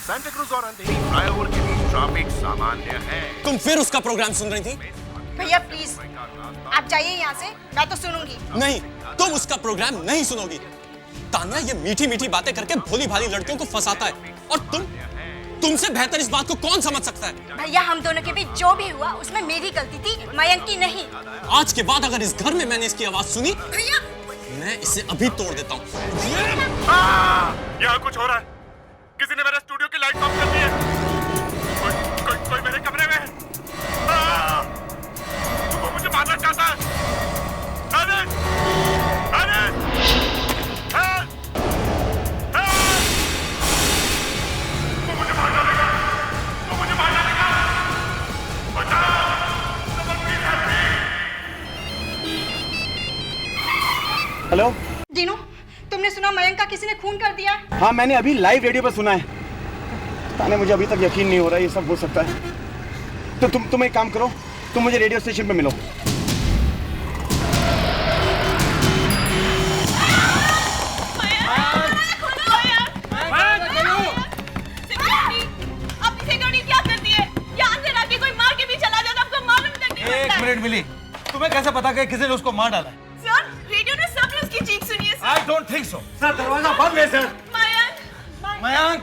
Santa cruise और अंधेरी flyover के बीच traffic सामान्य है। तुम फिर उसका प्रोग्राम सुन रही थी? भैया प्लीज आप जाइए यहाँ से, मैं तो सुनूंगी। नहीं, तुम उसका प्रोग्राम नहीं सुनोगी। तान्या ये मीठी मीठी बातें करके भोली भाली लड़कियों को फंसाता है, और तुमसे बेहतर इस बात को कौन समझ सकता है? भैया हम दोनों के बीच जो भी हुआ उसमें मेरी गलती थी, मयंक की नहीं। आज के बाद अगर इस घर में मैंने इसकी आवाज सुनी, भैया मैं इसे अभी तोड़ देता हूँ। यहाँ कुछ हो रहा है। किसी ने मेरे स्टूडियो की लाइट ऑफ कर दी है। कोई मेरे कमरे में है। वो मुझे मारना चाहता है। अरे मुझे मार डालेगा। वो मुझे मार डालेगा। हेलो दीनू, तुमने सुना मयंक का किसी ने खून कर दिया है? हाँ, मैंने अभी लाइव रेडियो पर सुना है। ताने मुझे अभी तक यकीन नहीं हो रहा है ये सब हो सकता है। तो तुम एक काम करो, तुम मुझे रेडियो स्टेशन पे मिलो। एक मिनट मिली, तुम्हें कैसे पता कि किसी ने उसको मार डाला है? सर, रेडियो ने सब ने उसकी चीख सुनी है sir. I don't think so. Sir, दरवाजा बंद है सर। मयंक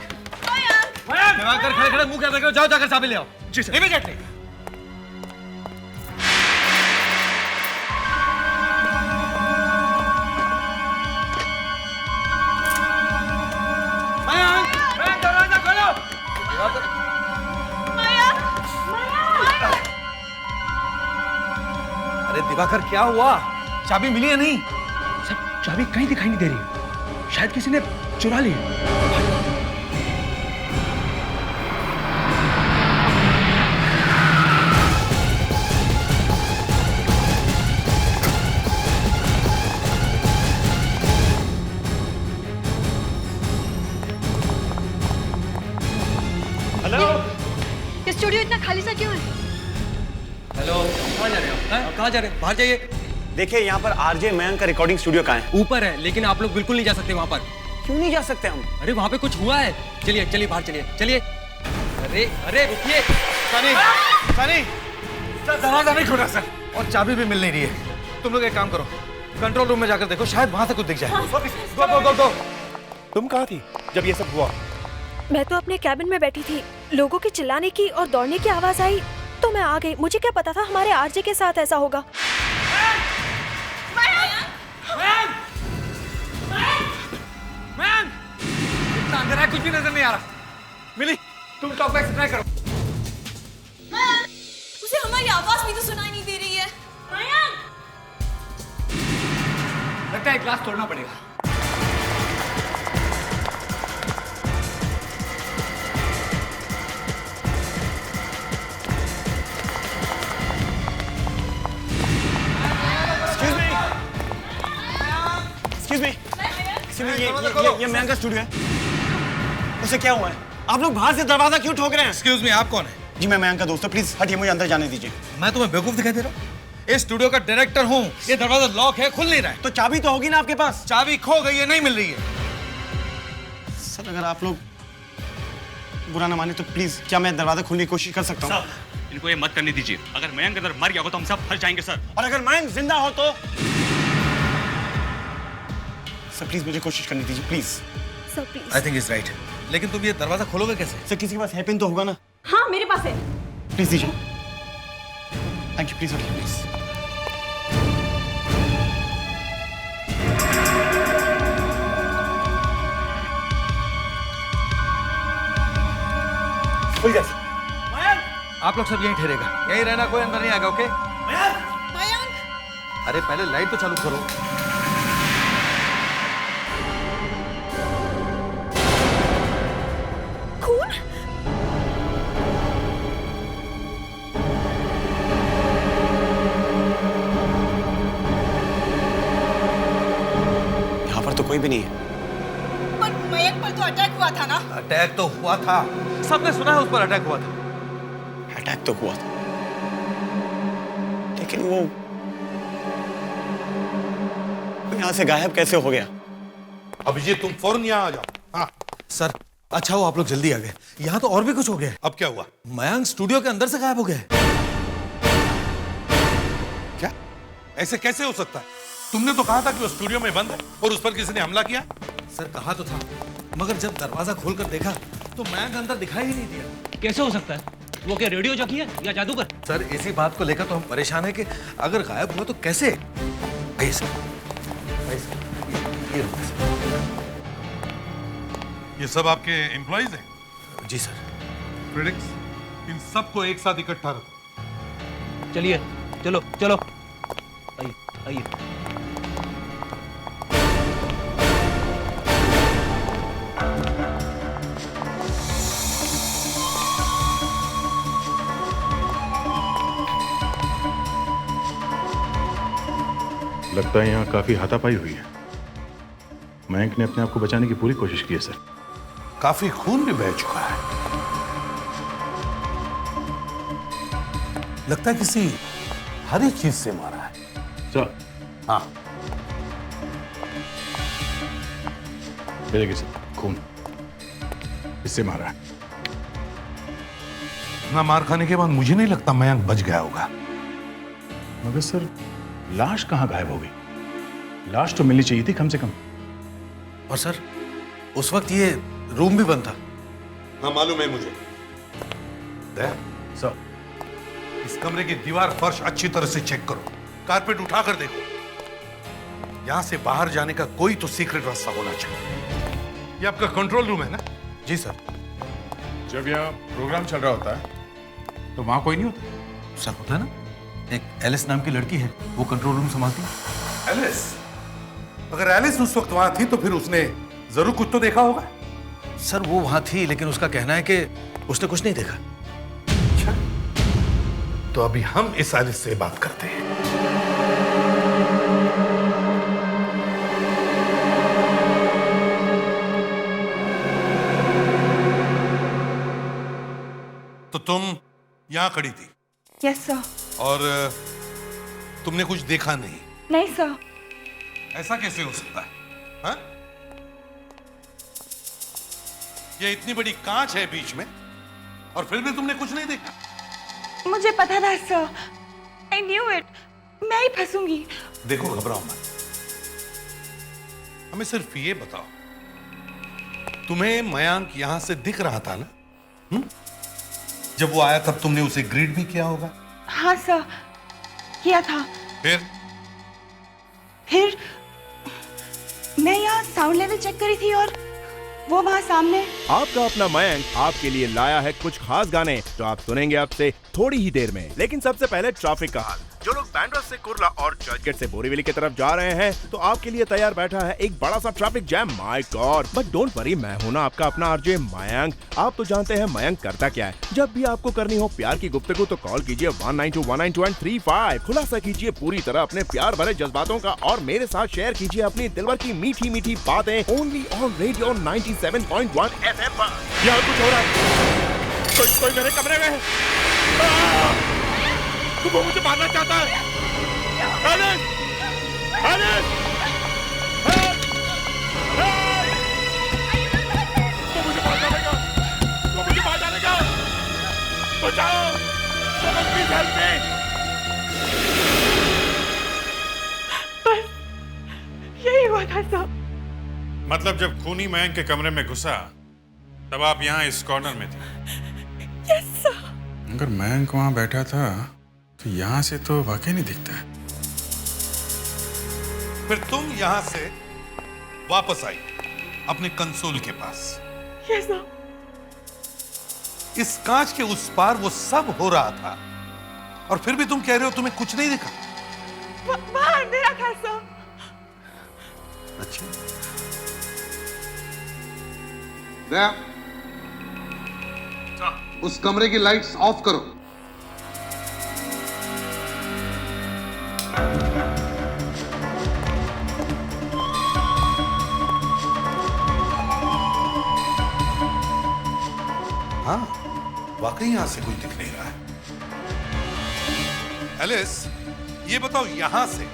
दिमाग कर खड़े खड़े मुंह क्या देख रहे हो? जाओ जाकर चाबी ले आओ। जी सर। Immediately. मयंक दरवाजा खोलो। अरे दिवाकर क्या हुआ? चाबी मिली है नहीं? सर, चाबी कहीं दिखाई नहीं दे रही। शायद किसी ने चुरा ली। हेलो, ये स्टूडियो इतना खाली सा क्यों है? हेलो, कहाँ जा रहे हो? कहाँ जा रहे हो? बाहर जाइए। देखिए, यहाँ पर आरजे मयंक का रिकॉर्डिंग स्टूडियो कहाँ है? ऊपर है, लेकिन आप लोग बिल्कुल नहीं जा सकते वहाँ पर। क्यों नहीं जा सकते हम? अरे वहाँ पे कुछ हुआ है। चलिए चलिए बाहर चलिए चलिए। अरे रुकिए। सनी, सर दरवाजा नहीं खुला सर, और चाबी भी मिल नहीं रही है। तुम लोग एक काम करो, कंट्रोल रूम में जाकर देखो, शायद वहाँ से कुछ दिख जाए। गो। तुम कहाँ थी जब ये सब हुआ? मैं तो अपने कैबिन में बैठी थी। लोगों के चिल्लाने की और दौड़ने की आवाज आई तो मैं आ गई। मुझे क्या पता था हमारे आरजे के साथ ऐसा होगा। इतना अंधेरा है, कुछ भी नजर नहीं आ रहा। मिली, तुम टॉक बैक ट्राई करो। उसे हमारी आवाज भी तो सुनाई नहीं दे रही है। लगता है क्लास तोड़ना पड़ेगा। ये मयंक का स्टूडियो है। उसे क्या हुआ है? आप लोग बाहर से दरवाजा क्यों ठोक रहे हैं? एक्सक्यूज मी, आप कौन है? जी मैं मयंक का दोस्त हूँ, प्लीज हटिए, मुझे अंदर जाने दीजिए। मैं तुम्हें बेवकूफ दिखाई दे रहा हूँ? इस स्टूडियो का डायरेक्टर हूँ। ये दरवाजा लॉक है, खुल नहीं रहा है। तो चाबी तो होगी ना आपके पास? चाबी खो गई है, नहीं मिल रही है। सर अगर आप लोग बुरा ना माने तो प्लीज क्या मैं दरवाजा खोलने की कोशिश कर सकता हूँ? इनको ये मत करने दीजिए। अगर मयंक अंदर मर गया हो तो हम सब फंस जाएंगे सर। और अगर मयंक जिंदा हो तो? सर प्लीज मुझे कोशिश करने दीजिए, please. Sir please. I think is right. लेकिन तुम ये दरवाजा खोलोगे कैसे? सर किसी के पास हैपिन तो होगा ना? हाँ, मेरे पास है। प्लीज दीजिए। Thank you, please please. आप लोग सब यहीं ठहरेगा, यहीं रहना, कोई अंदर नहीं आएगा। ओके? मयंक, अरे पहले लाइट तो चालू करो। खून? यहाँ पर तो कोई भी नहीं है। पर मयंक पर तो अटैक हुआ था ना? अटैक तो हुआ था, सबने सुना है उस पर अटैक हुआ था। अटैक तो हुआ था, लेकिन वो यहाँ से गायब कैसे हो गया? अभिजीत तुम फौरन यहाँ आ जाओ। हाँ सर, अच्छा वो आप लोग जल्दी आ गए। यहाँ तो और भी कुछ हो गया है। अब क्या हुआ? मयंक स्टूडियो के अंदर से गायब हो गया है। क्या? ऐसे कैसे हो सकता है? तुमने तो कहा था कि वो स्टूडियो में बंद है और उस पर किसी ने हमला किया। सर कहा तो था, मगर जब दरवाजा खोलकर देखा तो मयंक अंदर दिखाई ही नहीं दिया। कैसे हो सकता है? वो क्या रेडियो जॉकी है या जादूगर? सर इसी बात को लेकर तो हम परेशान है कि अगर गायब हुआ तो कैसे। आइए सर, आइए सर। ये लो सर। ये सब आपके एम्प्लॉइज हैं? जी सर। प्रेडिक्स, इन सबको एक साथ इकट्ठा रखो। चलिए, चलो चलो, आइए आइए। लगता है यहाँ काफी हाथापाई हुई है। मयंक ने अपने आप को बचाने की पूरी कोशिश की है सर। काफी खून भी बह चुका है। लगता है किसी हरी चीज से मारा है। सर। हाँ, देखिए सर, खून इससे मारा है। ना मार खाने के बाद मुझे नहीं लगता मयंक बच गया होगा। मगर सर लाश कहाँ गायब हो गई? लाश तो मिलनी चाहिए थी कम से कम। और सर उस वक्त ये रूम भी बंद था। हाँ मालूम है मुझे। सर इस कमरे की दीवार फर्श अच्छी तरह से चेक करो, कारपेट उठाकर देखो। यहां से बाहर जाने का कोई तो सीक्रेट रास्ता होना चाहिए। ये आपका कंट्रोल रूम है ना? जी सर। जब यहाँ प्रोग्राम चल रहा होता है तो वहां कोई नहीं होता? सर होता है ना, एक एलिस नाम की लड़की है, वो कंट्रोल रूम संभालती है। एलिस? अगर एलिस उस वक्त वहां थी तो फिर उसने जरूर कुछ तो देखा होगा। सर वो वहां थी, लेकिन उसका कहना है कि उसने कुछ नहीं देखा। अच्छा, तो अभी हम इस एलिस से बात करते हैं। तो तुम यहां खड़ी थी? Yes sir. और तुमने कुछ देखा नहीं? नहीं सर। ऐसा कैसे हो सकता है? हाँ? ये इतनी बड़ी कांच है बीच में और फिर भी तुमने कुछ नहीं देखा? मुझे पता था सर, आई न्यू इट, मैं ही फंसूंगी। देखो घबराओ मत, हमें सिर्फ ये बताओ, तुम्हें मयंक यहां से दिख रहा था ना? जब वो आया तब तुमने उसे ग्रीट भी किया होगा? हाँ सर, किया था। फिर मैं यहाँ साउंड लेवल चेक करी थी और वो वहाँ सामने। आपका अपना मयंक आपके लिए लाया है कुछ खास गाने जो आप सुनेंगे आपसे थोड़ी ही देर में। लेकिन सबसे पहले ट्रैफिक का हाल। जो लोग बैंड्रा से कुर्ला और चर्चगेट से बोरीवली की तरफ जा रहे हैं तो आपके लिए तैयार बैठा है एक बड़ा सा traffic jam. My God, but don't worry, मैं हूं ना आपका अपना आरजे मयंक। आप तो जानते हैं मयंक करता क्या है। जब भी आपको करनी हो प्यार की गुफ्तगू तो कॉल कीजिए 192192 खुलासा कीजिए पूरी तरह अपने प्यार भरे जज्बातों का और मेरे साथ शेयर कीजिए अपनी दिलवर की मीठी मीठी बातें ओनली ऑन रेडियो 97.1 FM पर। यहाँ कुछ हो रहा है। कोई मेरे कमरे में है। वो मुझे मारना चाहता है। एलिस! एलिस! हेल्प! हेल्प! वो मुझे मार डालेगा। वो मुझे मार डालेगा। बचाओ! Someone please help me! बस यही हुआ था सर। मतलब जब खूनी मयंक के कमरे में घुसा तब आप यहाँ इस कॉर्नर में थे? Yes sir. अगर मयंक वहां बैठा था तो यहाँ से तो वाकई नहीं दिखता है। फिर तुम यहां से वापस आई अपने कंसोल के पास। Yes sir. इस कांच के उस पार वो सब हो रहा था और फिर भी तुम कह रहे हो तुम्हें कुछ नहीं दिखा? वहाँ अंधेरा था सर। अच्छा, उस कमरे की लाइट्स ऑफ करो। हाँ, वाकई यहां से कोई दिख नहीं रहा है। एलिस, ये बताओ यहां से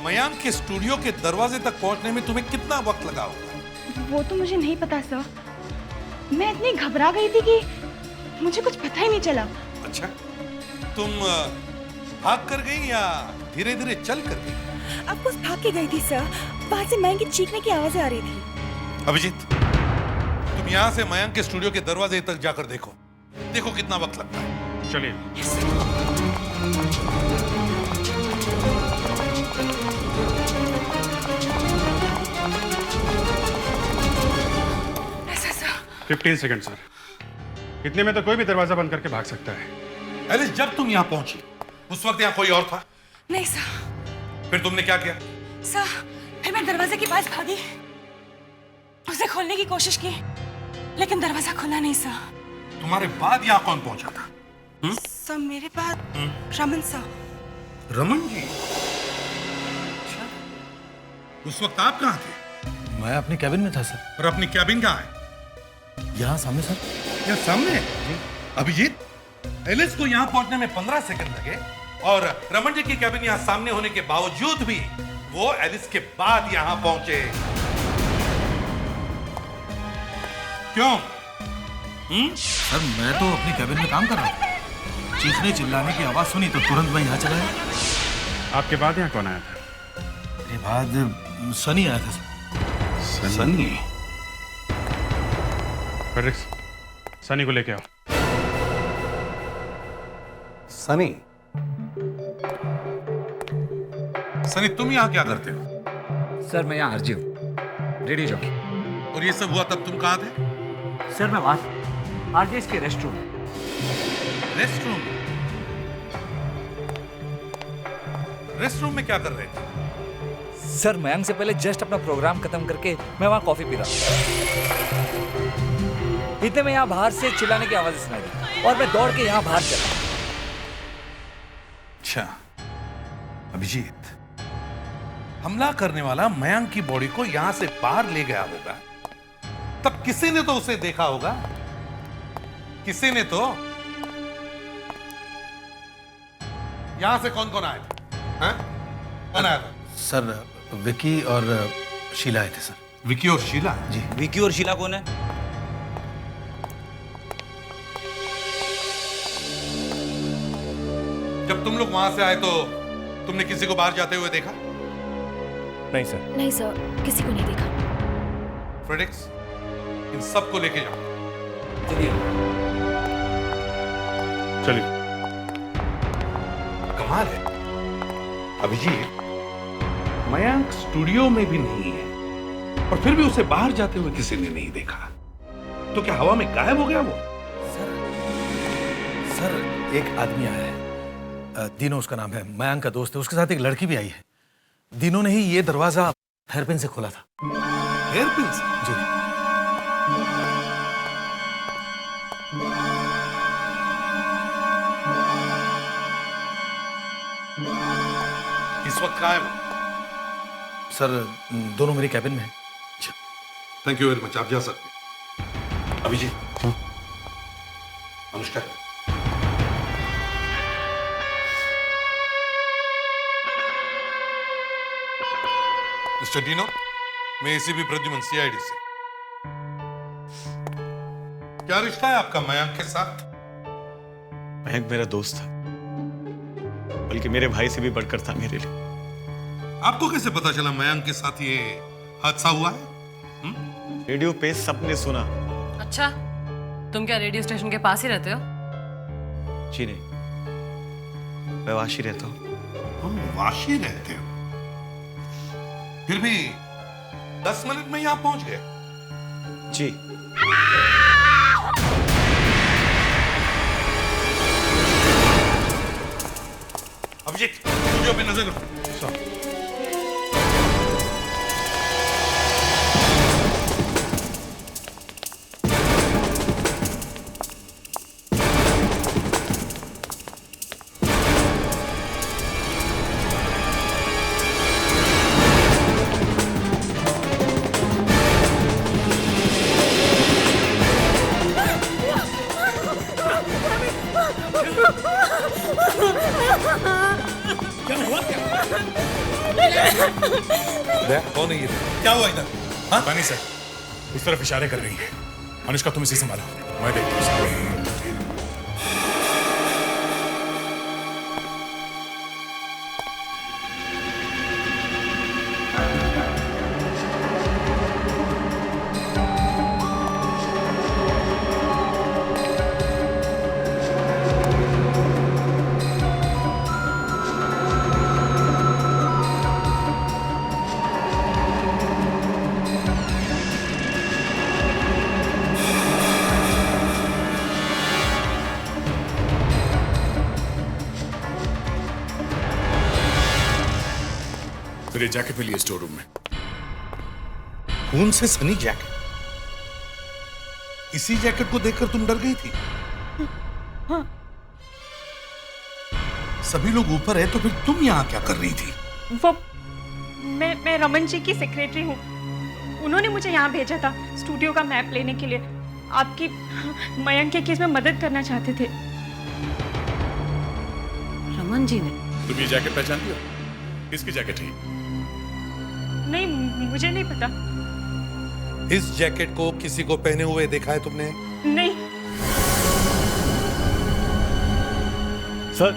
मयंक के स्टूडियो के दरवाजे तक पहुंचने में तुम्हें कितना वक्त लगा होगा? वो तो मुझे नहीं पता सर, मैं इतनी घबरा गई थी कि मुझे कुछ पता ही नहीं चला। अच्छा, तुम भाग कर गई या धीरे धीरे चल कर गई? अब बस भाग के गई थी सर। वहां से मयंक की चीखने की आवाजें आ रही थी। अभिजीत, तुम यहाँ से मयंक के स्टूडियो के दरवाजे तक जाकर देखो। देखो कितना वक्त लगता है। चलिए। 15 सेकंड सर। इतने में तो कोई भी दरवाजा बंद करके भाग सकता है। एलिस, जब तुम यहाँ पहुंची उस वक्त यहाँ कोई और था? नहीं सर। फिर तुमने क्या किया? सर, फिर मैं दरवाजे के पास भागी, उसे खोलने की कोशिश की, लेकिन दरवाजा खुला नहीं सर। तुम्हारे बाद यहाँ कौन पहुंचा था? सर, मेरे बाद रमन सर। रमन जी? अच्छा, उस वक्त आप कहाँ थे? मैं अपनी कैबिन में था सर। और अपनी कैबिन कहाँ है? यहाँ सामने सर। यहाँ सामने? अभिजीत, एलिस को यहाँ पहुंचने में 15 सेकंड लगे और रमन जी की कैबिन यहाँ सामने होने के बावजूद भी वो एलिस के बाद यहाँ पहुंचे। क्यों? सर, मैं तो अपनी कैबिन में काम कर रहा था। चीखने चिल्लाने की आवाज सुनी तो तुरंत मैं यहाँ चला गया। आपके बाद यहाँ कौन आया था? मेरे बाद सनी आया था सर। सनी? फ्रेडरिक्स, सनी को लेके आओ। सनी? सनी, तुम यहाँ क्या करते हो? सर, मैं यहाँ आरजी हूँ, रेडियो जॉकी। और ये सब हुआ तब तुम कहाँ थे? सर, मैं वहाँ आरजेएस के रेस्टरूम। रेस्टरूम? रेस्टरूम में क्या कर रहे थे? सर, मयंक से पहले जस्ट अपना प्रोग्राम खत्म करके मैं वहाँ कॉफी पी रहा था। इतने में यहाँ बाहर से चिल्लाने की आवाज़ सुनाई दी और मैं दौड़ के यहाँ बाहर चला। अच्छा, अभिजीत, हमला करने वाला मयंक की बॉडी को यहां से बाहर ले गया होगा, तब किसी ने तो उसे देखा होगा। किसी ने तो। यहां से कौन कौन आए थे? हाँ? कौन आया था? सर, विकी और शीला आए थे सर। विकी और शीला? जी। विकी और शीला कौन है? जब तुम लोग वहां से आए तो तुमने किसी को बाहर जाते हुए देखा? नहीं सर। नहीं सर, किसी को नहीं देखा। फ्रेडरिक्स, इन सबको लेके जाओ। चलिए। कमाल है अभिजीत, मयंक स्टूडियो में भी नहीं है और फिर भी उसे बाहर जाते हुए किसी ने नहीं देखा। तो क्या हवा में गायब हो गया वो? सर, एक आदमी आया है, दीनो उसका नाम है, मयंक का दोस्त है। उसके साथ एक लड़की भी आई है। दीनो ने ही ये दरवाजा हेयरपिन से खोला था। हेयरपिन से? जी। इस वक्त कहाँ है वो? सर, दोनों मेरी कैबिन में है। थैंक यू वेरी मच, आप जा सकते। अभिजीत, अनुष्का, मिस्टर डीनो, मैं एसीपी प्रद्युमन, सीआईडी से। क्या रिश्ता है आपका मयंक के साथ? मयंक मेरा दोस्त था, बल्कि मेरे भाई से भी बढ़कर था मेरे लिए। आपको कैसे पता चला मयंक के साथ ये हादसा हुआ है? रेडियो पे सबने सुना। अच्छा, तुम क्या रेडियो स्टेशन के पास ही रहते हो? जी नहीं, मैं वाशी रहता हूँ। वाशी रहते हो? फिर भी 10 मिनट में यहां पहुंच गए? जी। अभिजीत, स्टूडियो पे नजर रखो। कौन है ये? क्या हुआ इधर? पानी सर, उस तरफ इशारे कर रही है। अनुष्का तुम इसे संभालो, मैं देखता हूँ। मेरे जैकेट मिली है स्टोर रूम में। खून से सनी जैकेट? इसी जैकेट को देखकर तुम डर गई थी? हाँ। सभी लोग ऊपर है तो फिर तुम यहाँ क्या कर रही थी? वो मैं रमन जी की सेक्रेटरी हूँ। उन्होंने मुझे यहाँ भेजा था स्टूडियो का मैप लेने के लिए। आपकी मयंक के केस में मदद करना चाहते थे। रमन जी ने? तुम ये जैकेट पहचानती हो? किसकी जैकेट है? नहीं, मुझे नहीं पता। इस जैकेट को किसी को पहने हुए देखा है तुमने? नहीं। सर,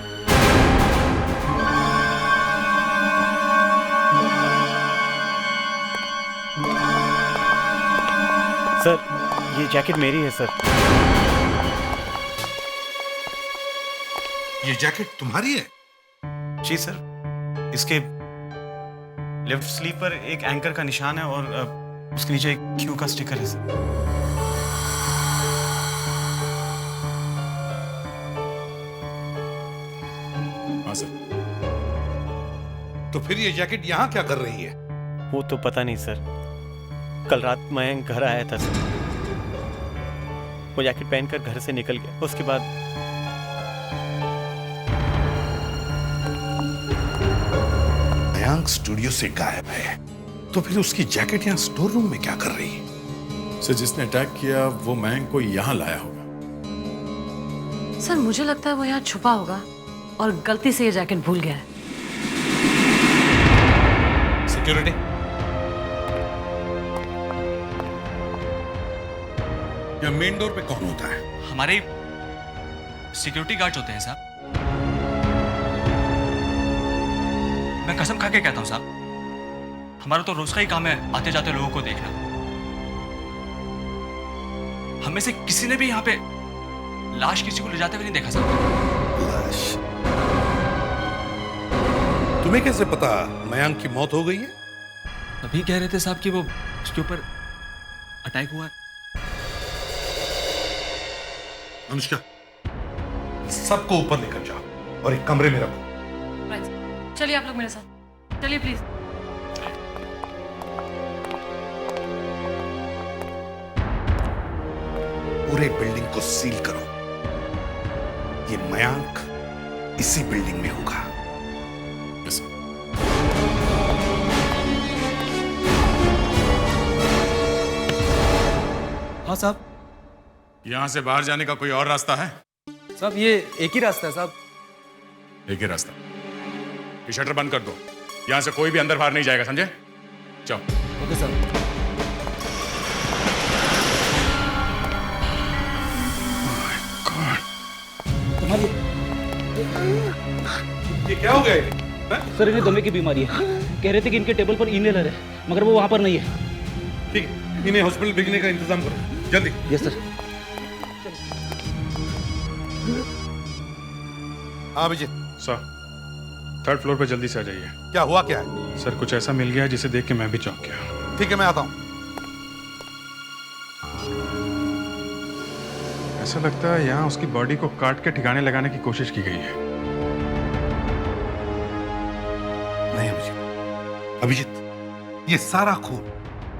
सर, ये जैकेट मेरी है सर। ये जैकेट तुम्हारी है? जी सर, इसके लेफ्ट स्लीव पर एक एंकर का निशान है और उसके नीचे एक क्यू का स्टिकर है सर। हाँ सर। तो फिर ये जैकेट यहाँ क्या कर रही है? वो तो पता नहीं सर। कल रात मयंक घर आया था सर। वो जैकेट पहनकर घर से निकल गया। उसके बाद मयंक स्टूडियो से गायब है, तो फिर उसकी जैकेट यहाँ स्टोर रूम में क्या कर रही है? सर, जिसने अटैक किया वो मयंक को यहाँ लाया होगा। सर मुझे लगता है वो यहाँ छुपा होगा और गलती से ये जैकेट भूल गया है। सिक्योरिटी, या मेन डोर पे कौन होता है? हमारे सिक्योरिटी गार्ड होते हैं साहब। मैं कसम खा के कहता हूं साहब, हमारा तो रोज का ही काम है आते जाते लोगों को देखना। हमें से किसी ने भी यहाँ पे लाश किसी को ले जाते हुए नहीं देखा साहब। लाश? तुम्हें कैसे पता मयंक की मौत हो गई है? अभी कह रहे थे साहब कि वो उसके ऊपर अटैक हुआ है। अनुष्का, सबको ऊपर लेकर जाओ और एक कमरे में रखो। चलिए आप लोग मेरे साथ चलिए प्लीज। पूरे बिल्डिंग को सील करो। ये मयंक इसी बिल्डिंग में होगा। हाँ साहब। यहां से बाहर जाने का कोई और रास्ता है? साहब ये एक ही रास्ता है साहब। एक ही रास्ता? ये शटर बंद कर दो। यहां से कोई भी अंदर बाहर नहीं जाएगा, समझे? जाओ। Okay sir. ये क्या हो गया? सर इन्हें दमे की बीमारी है। कह रहे थे कि इनके टेबल पर इनहेलर है मगर वो वहां पर नहीं है। ठीक है, इन्हें हॉस्पिटल भेजने का इंतजाम करो जल्दी। Yes sir. हाँ अभिजीत। सर, थर्ड फ्लोर पे जल्दी से आ जाइए। क्या हुआ क्या है? सर कुछ ऐसा मिल गया जिसे देख के मैं भी चौंक गया। ठीक है, मैं आता हूँ। ऐसा लगता है यहाँ उसकी बॉडी को काट के ठिकाने लगाने की कोशिश की गई है। नहीं अभिजीत, अभिजीत, ये सारा खून,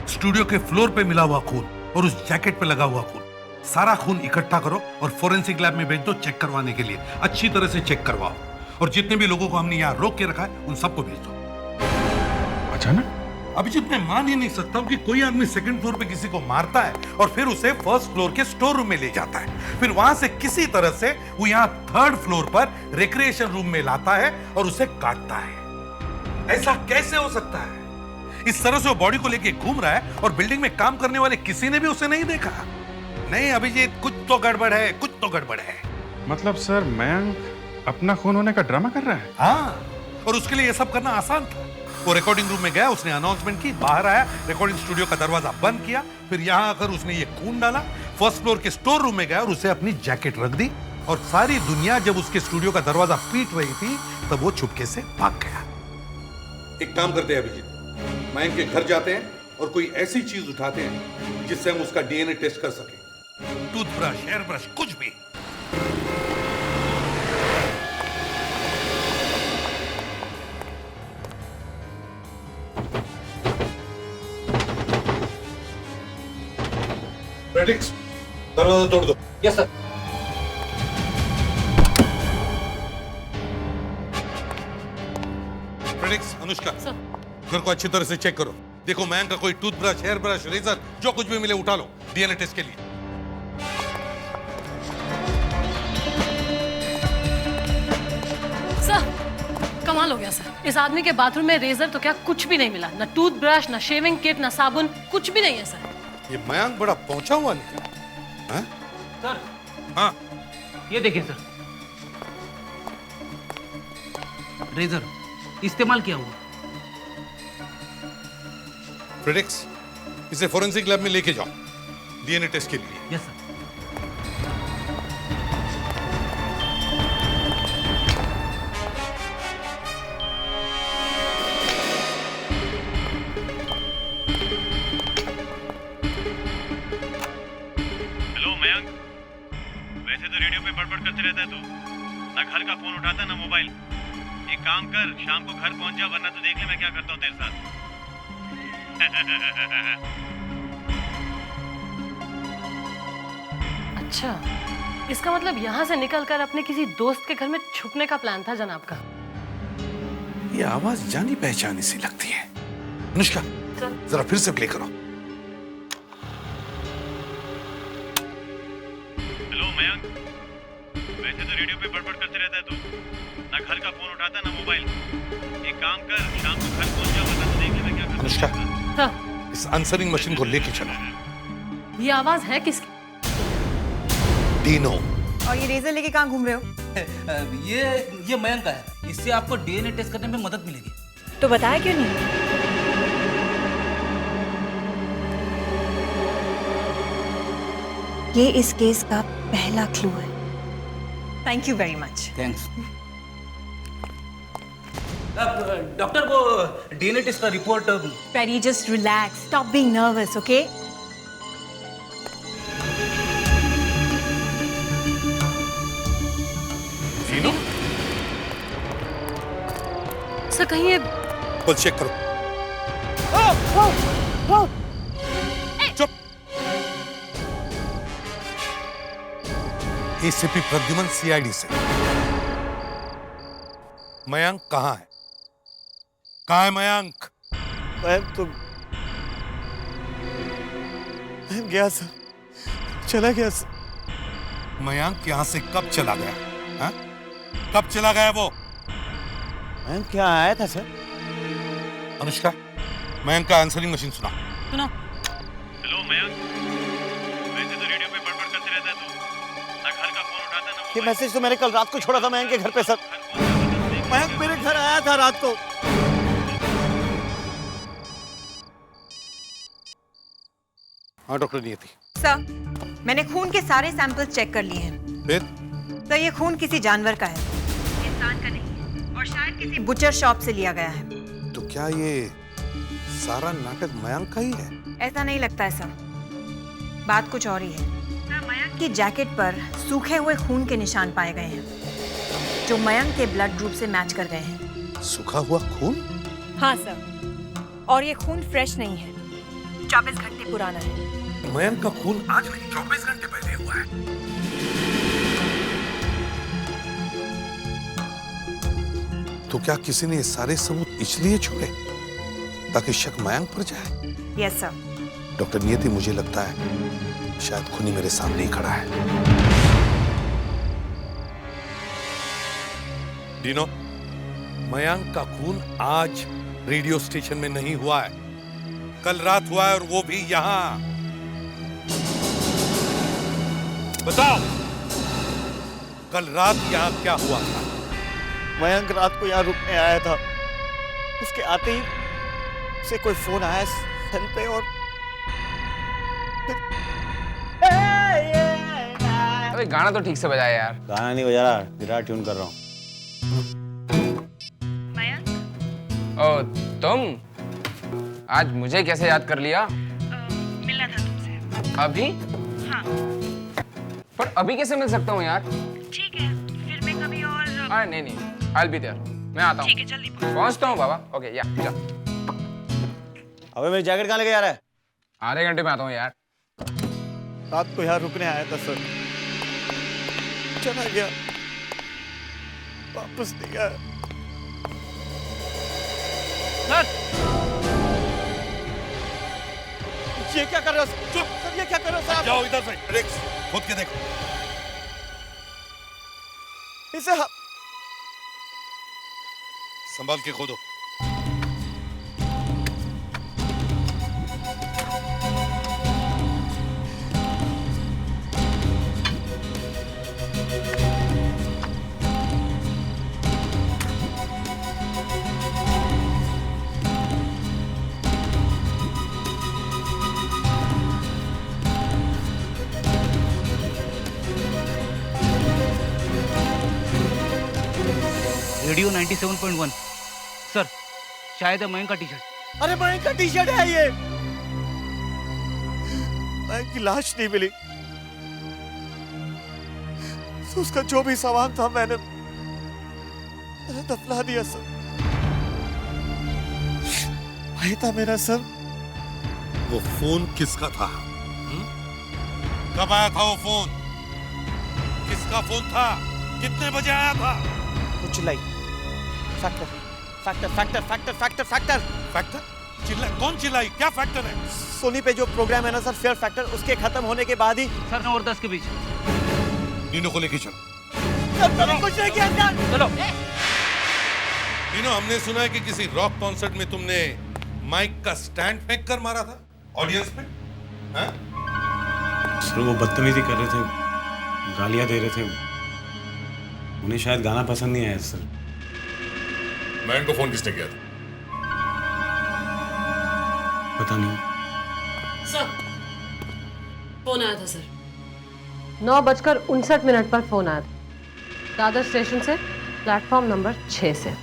स्टूडियो के फ्लोर पे मिला हुआ खून और उस जैकेट पे लगा हुआ खून, सारा खून इकट्ठा करो और फोरेंसिक लैब में भेज दो चेक करवाने के लिए। अच्छी तरह से चेक करवाओ और जितने भी लोगों को हमने यहाँ रोक के रखा है उन सबको भेज दो। अचानक? अभिजीत, मैं मान ही नहीं सकता हूँ कि कोई आदमी सेकंड फ्लोर पे किसी को मारता है और फिर उसे फर्स्ट फ्लोर के स्टोर रूम में ले जाता है, फिर वहां से किसी तरह से वो यहाँ थर्ड फ्लोर पर रिक्रिएशन रूम में लाता है और उसे काटता है। ऐसा कैसे हो सकता है? इस तरह से वो बॉडी को लेके घूम रहा है और बिल्डिंग में काम करने वाले किसी ने भी उसे नहीं देखा। नहीं अभिजीत, कुछ तो गड़बड़ है, कुछ तो गड़बड़ है। मतलब सर मयंक अपना खून होने का ड्रामा कर रहा है? हाँ, और उसके लिए ये सब करना आसान था। वो रिकॉर्डिंग रूम में गया, उसने अनाउंसमेंट की, बाहर आया, रिकॉर्डिंग स्टूडियो का दरवाजा बंद किया, फिर यहाँ आकर उसने ये खून डाला, फर्स्ट फ्लोर के स्टोर रूम में गया और उसे अपनी जैकेट रख दी, और सारी दुनिया जब उसके स्टूडियो का दरवाजा पीट रही थी तब वो चुपके से भाग गया। एक काम करते हैं अभिजीत, मयंक के घर जाते हैं और कोई ऐसी चीज उठाते हैं जिससे हम उसका डीएनए टेस्ट कर सकें। टूथब्रश, हेयर ब्रश, कुछ भी। प्रेडिक्स, दरवाजा तोड़ दो। Yes sir. प्रेडिक्स, अनुष्का, घर को अच्छी तरह से चेक करो। देखो मयंक का कोई टूथब्रश, हेयर ब्रश, रेजर, जो कुछ भी मिले उठा लो डीएनए टेस्ट के लिए। सर, कमाल हो गया सर। इस आदमी के बाथरूम में रेजर तो क्या कुछ भी नहीं मिला, ना टूथब्रश, ना शेविंग किट, ना साबुन, कुछ भी नहीं है सर। ये मयंक बड़ा पहुंचा हुआ निकला। सर, हाँ, ये देखिए सर, रेजर इस्तेमाल किया हुआ। प्रेडिक्स, इसे फोरेंसिक लैब में लेके जाओ डीएनए टेस्ट के लिए। Yes sir. हेलो मयंक, वैसे तो रेडियो पे बड़बड़ करते रहता है तू, ना घर का फोन उठाता ना मोबाइल। एक काम कर, शाम को घर पहुंच जा, वरना तो देख ले मैं क्या करता हूँ तेरे साथ। अच्छा, इसका मतलब यहाँ से निकलकर अपने किसी दोस्त के घर में छुपने का प्लान था जनाब का। ये आवाज जानी पहचानी सी लगती है। अनुष्का, जरा फिर से प्ले करो। हेलो मयंक, वैसे तो रेडियो पे बड़बड़ करते रहता है तू, ना घर का फोन उठाता ना मोबाइल। एक काम कर, शाम को घर पहुंच जा, वरना तो देख ले मैं क्या करता हूँ। अनुष्का, इस आंसरिंग मशीन को लेके चलो। ये आवाज है किसकी? डीनो। और ये रेजर लेके कहाँ घूम रहे हो? ये मयंक का है, इससे आपको डीएनए टेस्ट करने में मदद मिलेगी। तो बताया क्यों नहीं? ये इस केस का पहला क्लू है। Thank you very much. Thanks. Doctor, वो डीएनए टेस्ट का report. Freddy, just relax. Stop being nervous, okay? Dino, sir कहीं ये खुद चेक करो। चुप। एसीपी प्रद्युमन, सीआईडी से। मयंक कहाँ है? कहाँ है मयंक? मैं गया सर, चला गया सर। मयंक यहाँ से कब चला गया? हा? कब चला गया वो? मयंक क्या आया था सर? अनुष्का, मयंक का आंसरिंग मशीन सुना। सुनो। हेलो मयंक, वैसे तो रेडियो पे बड़बड़ करते रहता है तू, ना घर का फोन उठाता ना ये मैसेज तो मैंने कल रात को छोड़ा था मयंक के घर पे सर। मयंक मेरे घर आया था रात को। हाँ डॉक्टर नियति। सर, मैंने खून के सारे सैंपल चेक कर लिए हैं। फिर? सर, ये खून किसी जानवर का है, इंसान का नहीं है, और शायद किसी बुचर शॉप से लिया गया है। तो क्या ये सारा नाटक मयंक का ही है? ऐसा नहीं लगता है सर, बात कुछ और ही है। सर, मयंक की जैकेट पर सूखे हुए खून के निशान पाए गए हैं, जो मयंक के ब्लड ग्रुप से मैच कर गए हैं। सूखा हुआ खून? हाँ सर, और ये खून फ्रेश नहीं है, 24 घंटे पुराना है। मयंक का खून आज नहीं 24 घंटे पहले हुआ है। तो क्या किसी ने ये सारे सबूत इसलिए छोड़े ताकि शक मयंक पर जाए? Yes sir. डॉक्टर नियति, मुझे लगता है शायद खूनी मेरे सामने ही खड़ा है। डीनो, मयंक का खून आज रेडियो स्टेशन में नहीं हुआ है, कल रात हुआ है, और वो भी यहां। बताओ, कल रात यहाँ क्या हुआ था? मयंक रात को यहाँ रुकने आया था। उसके आते ही उसे कोई फोन आया सेल पे और अरे गाना तो ठीक से बजाया यार। गाना नहीं बजा रहा, गिटार ट्यून कर रहा हूँ। ओ तुम आज मुझे कैसे याद कर लिया? मिलना था तुमसे। अभी? हाँ। पर अभी कैसे मिल सकता हूँ यार? ठीक है, फिर मैं कभी और। नहीं, I'll be there। मैं आता हूँ। ठीक है, जल्दी पहुँचता हूँ बाबा। ओके, या जा। अबे मेरी जैकेट कहाँ लेके जा रहा है? आधे घंटे में आता हूँ यार। रात को यहाँ रुकने आया था सर, चला गया, वापस नहीं आया। ये क्या कर रहे हो? चुप सर, ये क्या कर रहे हो सर? जाओ इधर से, रिक्स खुद के देखो। इसे संभाल के खोदो। रेडियो 97.1 सर, शायद है मयंक का टी शर्ट। अरे मयंक का टी शर्ट है ये। मयंक की लाश नहीं मिली, तो उसका जो भी सामान था मैंने दफना दिया सर। वही था मेरा सर। वो फोन किसका था? कब आया था वो फोन? किसका फोन था? कितने बजे आया था? कुछ लाई। Factor factor factor factor factor factor factor चिल्ला, कौन चिल्लाई? क्या फैक्टर है? सोनी पे जो प्रोग्राम है ना सर, फेयर फैक्टर, उसके खत्म होने के बाद ही सर 9 और 10 के बीच। नीनो को लेके चलो। कुछ नहीं किया अंदर। चलो। नीनो, हमने सुना है कि किसी रॉक कॉन्सर्ट में तुमने माइक का स्टैंड फेंक कर मारा था ऑडियंस में। हाँ? सर वो बदतमीजी कर रहे थे, गालियां दे रहे थे, उन्हें शायद गाना पसंद नहीं आया सर। मयंक को फोन किसने किया था? पता नहीं सर, फोन आया था सर। 9:59 पर फोन आया था दादर स्टेशन से, प्लेटफॉर्म नंबर 6 से।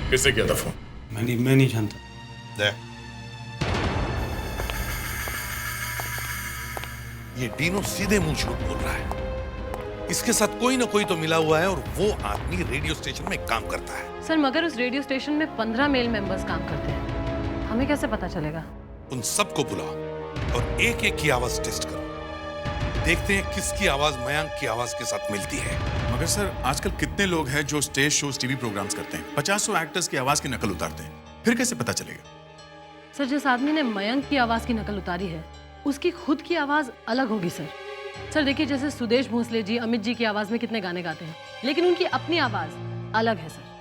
किससे किया था फोन? मैं नहीं जानता। ये डीनो सीधे मुंह झूठ बोल रहा है। इसके साथ कोई ना कोई तो मिला हुआ है, और वो आदमी रेडियो स्टेशन में काम करता है। सर मगर उस रेडियो स्टेशन में 15 मेल मेंबर्स काम करते हैं, हमें कैसे पता चलेगा? उन सबको बुलाओ और एक एक की आवाज टेस्ट करो। देखते हैं किसकी आवाज मयंक की आवाज के साथ मिलती है। मगर सर आजकल कितने लोग हैं जो स्टेज शोज, टीवी प्रोग्राम्स करते हैं, 50 एक्टर्स की आवाज की नकल उतारते हैं, फिर कैसे पता चलेगा? सर जिस आदमी ने मयंक की आवाज की नकल उतारी है, उसकी खुद की आवाज अलग होगी सर। सर देखिए, जैसे सुदेश भोसले जी अमित जी की आवाज में कितने गाने गाते हैं, लेकिन उनकी अपनी आवाज अलग है सर।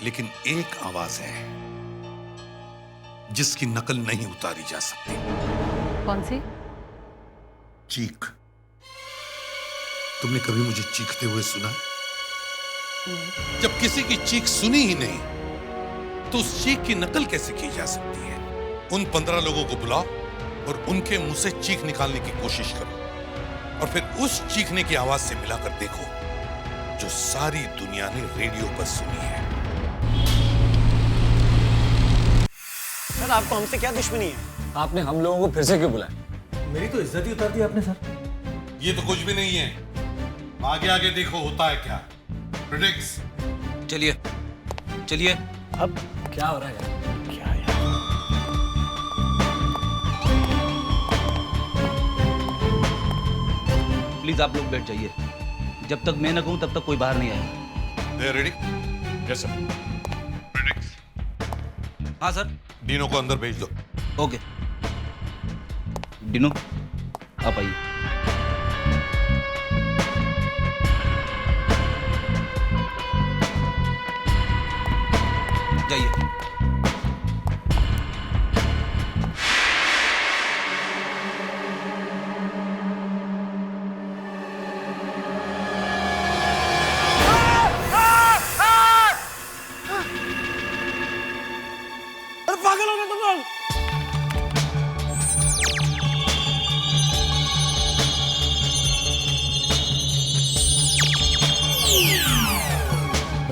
लेकिन एक आवाज है जिसकी नकल नहीं उतारी जा सकती। कौन सी? चीख। तुमने कभी मुझे चीखते हुए सुना? जब किसी की चीख सुनी ही नहीं, तो उस चीख की नकल कैसे की जा सकती है? उन 15 लोगों को बुलाओ और उनके मुंह से चीख निकालने की कोशिश करो, और फिर उस चीखने की आवाज से मिलाकर देखो जो सारी दुनिया ने रेडियो पर सुनी है। सर आपको हमसे क्या दुश्मनी है? आपने हम लोगों को फिर से क्यों बुलाया? मेरी तो इज्जत ही उतार दी आपने सर। ये तो कुछ भी नहीं है, आगे आगे देखो होता है क्या। प्रेडिक्स। चलिए चलिए। अब क्या हो रहा है? प्लीज आप लोग बैठ जाइए, जब तक मैं न कहूं तब तक कोई बाहर नहीं आएगा। रेडी? Yes sir. प्रेडिक्स। हाँ सर। डीनो को अंदर भेज दो। ओके। डिनो आप आइए। जाइए।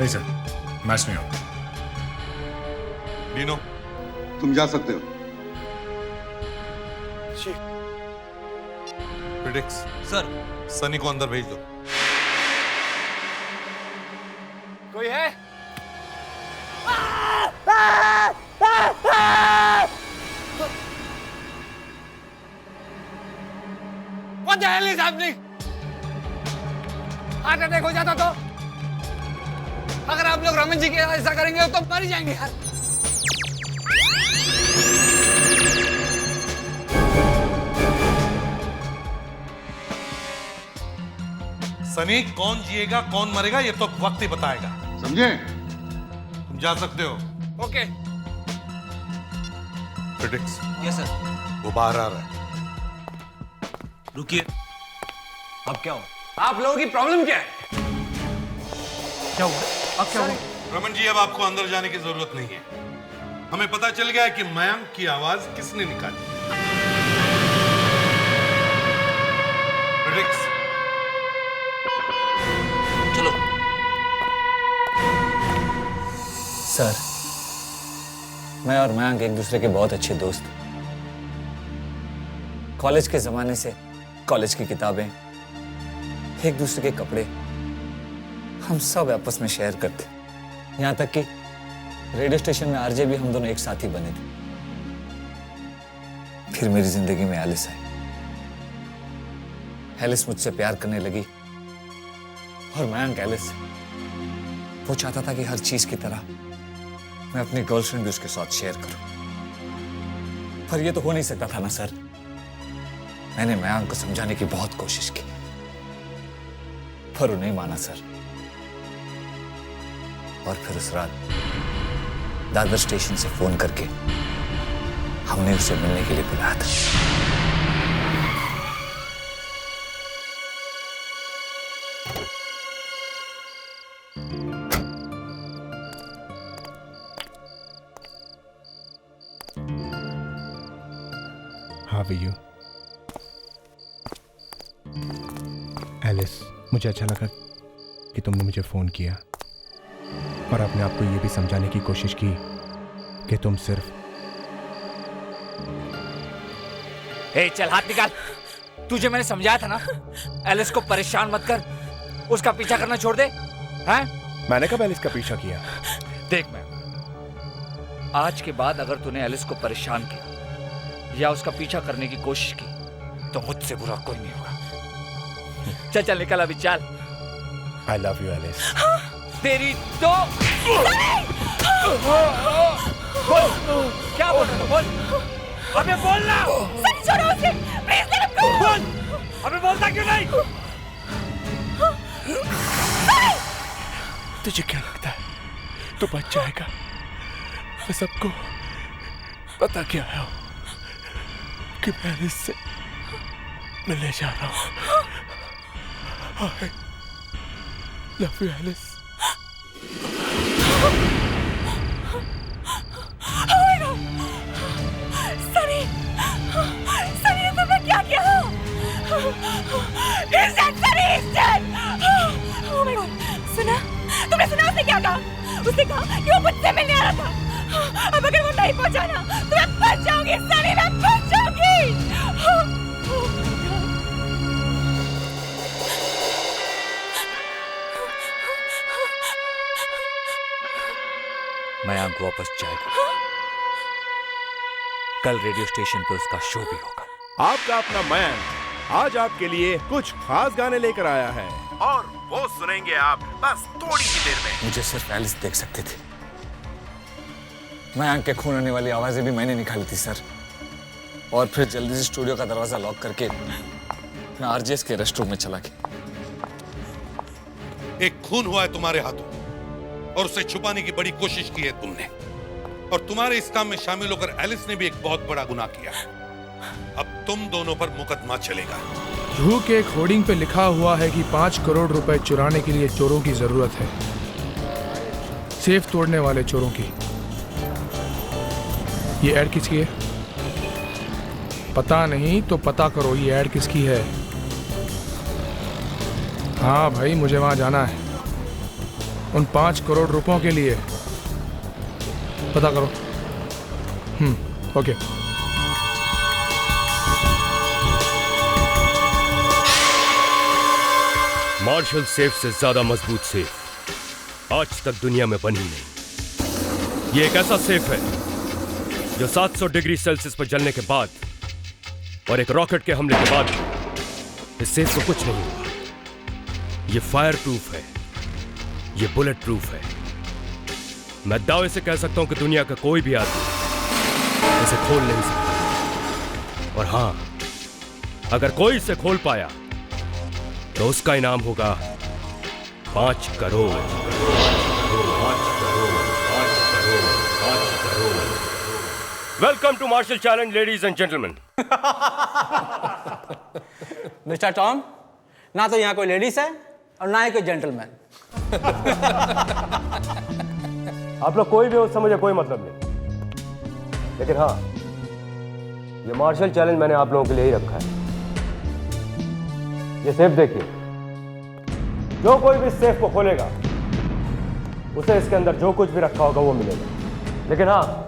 नहीं सर, मैच नहीं होगा। डीनो, तुम जा सकते हो। प्रिडिक्स सर, सनी को अंदर भेज दो। कोई है? What the hell is happening? Heart attack हो जाता तो? अगर आप लोग रमन जी के ऐसा करेंगे तो मर ही जाएंगे यार। सनी, कौन जिएगा कौन मरेगा ये तो वक्त ही बताएगा, समझे? तुम जा सकते हो। ओके। प्रिडिक्स। Yes sir. वो बाहर आ रहा है। रुकिए, अब क्या हो? आप लोगों की प्रॉब्लम क्या है? क्या हुआ? अब क्या हुआ? रमन जी, अब आपको अंदर जाने की जरूरत नहीं है। हमें पता चल गया है कि मयंक की आवाज किसने निकाली। प्रिडिक्स। चलो। सर, मैं और मयंक एक दूसरे के बहुत अच्छे दोस्त। कॉलेज के जमाने से कॉलेज की किताबें, एक दूसरे के कपड़े, हम सब आपस में शेयर करते। यहाँ तक कि रेडियो स्टेशन में आरजे भी हम दोनों एक साथ ही बने थे। फिर मेरी जिंदगी में एलिस आई। एलिस मुझसे प्यार करने लगी और मयंक एलिस से। वो चाहता था कि हर चीज की तरह मैं अपनी गर्लफ्रेंड भी उसके साथ शेयर करूं, पर ये तो हो नहीं सकता था ना सर। मैंने मयंक को समझाने की बहुत कोशिश की, पर वो नहीं माना सर। और फिर उस रात दादर स्टेशन से फोन करके हमने उसे मिलने के लिए बुलाया था। How are you? एलिस, मुझे अच्छा लगा कि तुमने मुझे फोन किया और अपने आप को ये भी समझाने की कोशिश की कि तुम सिर्फ। ए, चल हाथ निकाल। तुझे मैंने समझाया था ना, एलिस को परेशान मत कर, उसका पीछा करना छोड़ दे। हैं? मैंने कब एलिस का पीछा किया? देख मैं, आज के बाद अगर तूने एलिस को परेशान किया या उसका पीछा करने की कोशिश की तो मुझसे बुरा कोई नहीं होगा। चल चल निकल अभी, चल। I love you, Alice. तेरी तो बोल, क्या बोल रहा है? बोल, अबे बोल ना। सनी छोड़ो उसे, प्लीज लेट हिम गो। बोल, अबे बोलता क्यों नहीं? तुझे क्या लगता है तू बच जाएगा? मैं सबको पता क्या है कि मैं एलिस से मिलने जा रहा हूँ। I love you, Alice. Sunny, Sunny ये तुमने क्या किया? He's dead, Sunny, he's dead. Oh my God, सुना? तुमने सुना उसने क्या कहा? उसने कहा कि वो मुझसे मिलने आ रहा था। अब अगर वो नहीं पहुंचा ना तो मैं फंस जाऊंगी, सनी, मैं फंस जाऊंगी। मयंक वापस जाएगा। कल रेडियो स्टेशन पे उसका शो भी होगा। आपका अपना मयंक आज आपके लिए कुछ खास गाने लेकर आया है और वो सुनेंगे आप बस थोड़ी ही देर में। मुझे सिर्फ एलिस देख सकते थे। मयंक के खून होने वाली आवाजें भी मैंने निकाली थी सर। और फिर जल्दी से स्टूडियो का दरवाजा लॉक करके मैं आरजेएस के रेस्टरूम में चला गया। एक खून हुआ है तुम्हारे हाथों और उसे छुपाने की बड़ी कोशिश की है तुमने, और तुम्हारे इस काम में शामिल होकर एलिस ने भी एक बहुत बड़ा गुनाह किया है। अब तुम दोनों पर मुकदमा चलेगा। जूहू के एक होर्डिंग पे लिखा हुआ है कि 5 करोड़ रुपए चुराने के लिए चोरों की जरूरत है, सेफ तोड़ने वाले चोरों की। ये ऐड किसकी है? पता नहीं तो पता करो ये ऐड किसकी है। हाँ भाई, मुझे वहां जाना है। उन 5 करोड़ रुपयों के लिए पता करो। ओके। मार्शल सेफ से ज्यादा मजबूत सेफ आज तक दुनिया में बनी नहीं। ये एक ऐसा सेफ है जो 700 डिग्री सेल्सियस पर जलने के बाद और एक रॉकेट के हमले के बाद इस सेफ को कुछ नहीं हुआ। ये फायर प्रूफ है, ये बुलेट प्रूफ है। मैं दावे से कह सकता हूं कि दुनिया का कोई भी आदमी इसे खोल नहीं सकता। और हां, अगर कोई इसे खोल पाया तो उसका इनाम होगा 5 crore. Welcome to Marshall challenge ladies and gentleman. Mister Tom, ना तो यहाँ कोई लेडीज है और ना ही कोई जेंटलमैन। आप लोग कोई भी हो, उससे मुझे कोई मतलब नहीं, लेकिन हाँ, ये मार्शल चैलेंज मैंने आप लोगों के लिए ही रखा है। ये सेफ देखिए, जो कोई भी सेफ को खोलेगा उसे इसके अंदर जो कुछ भी रखा होगा वो मिलेगा। लेकिन हाँ,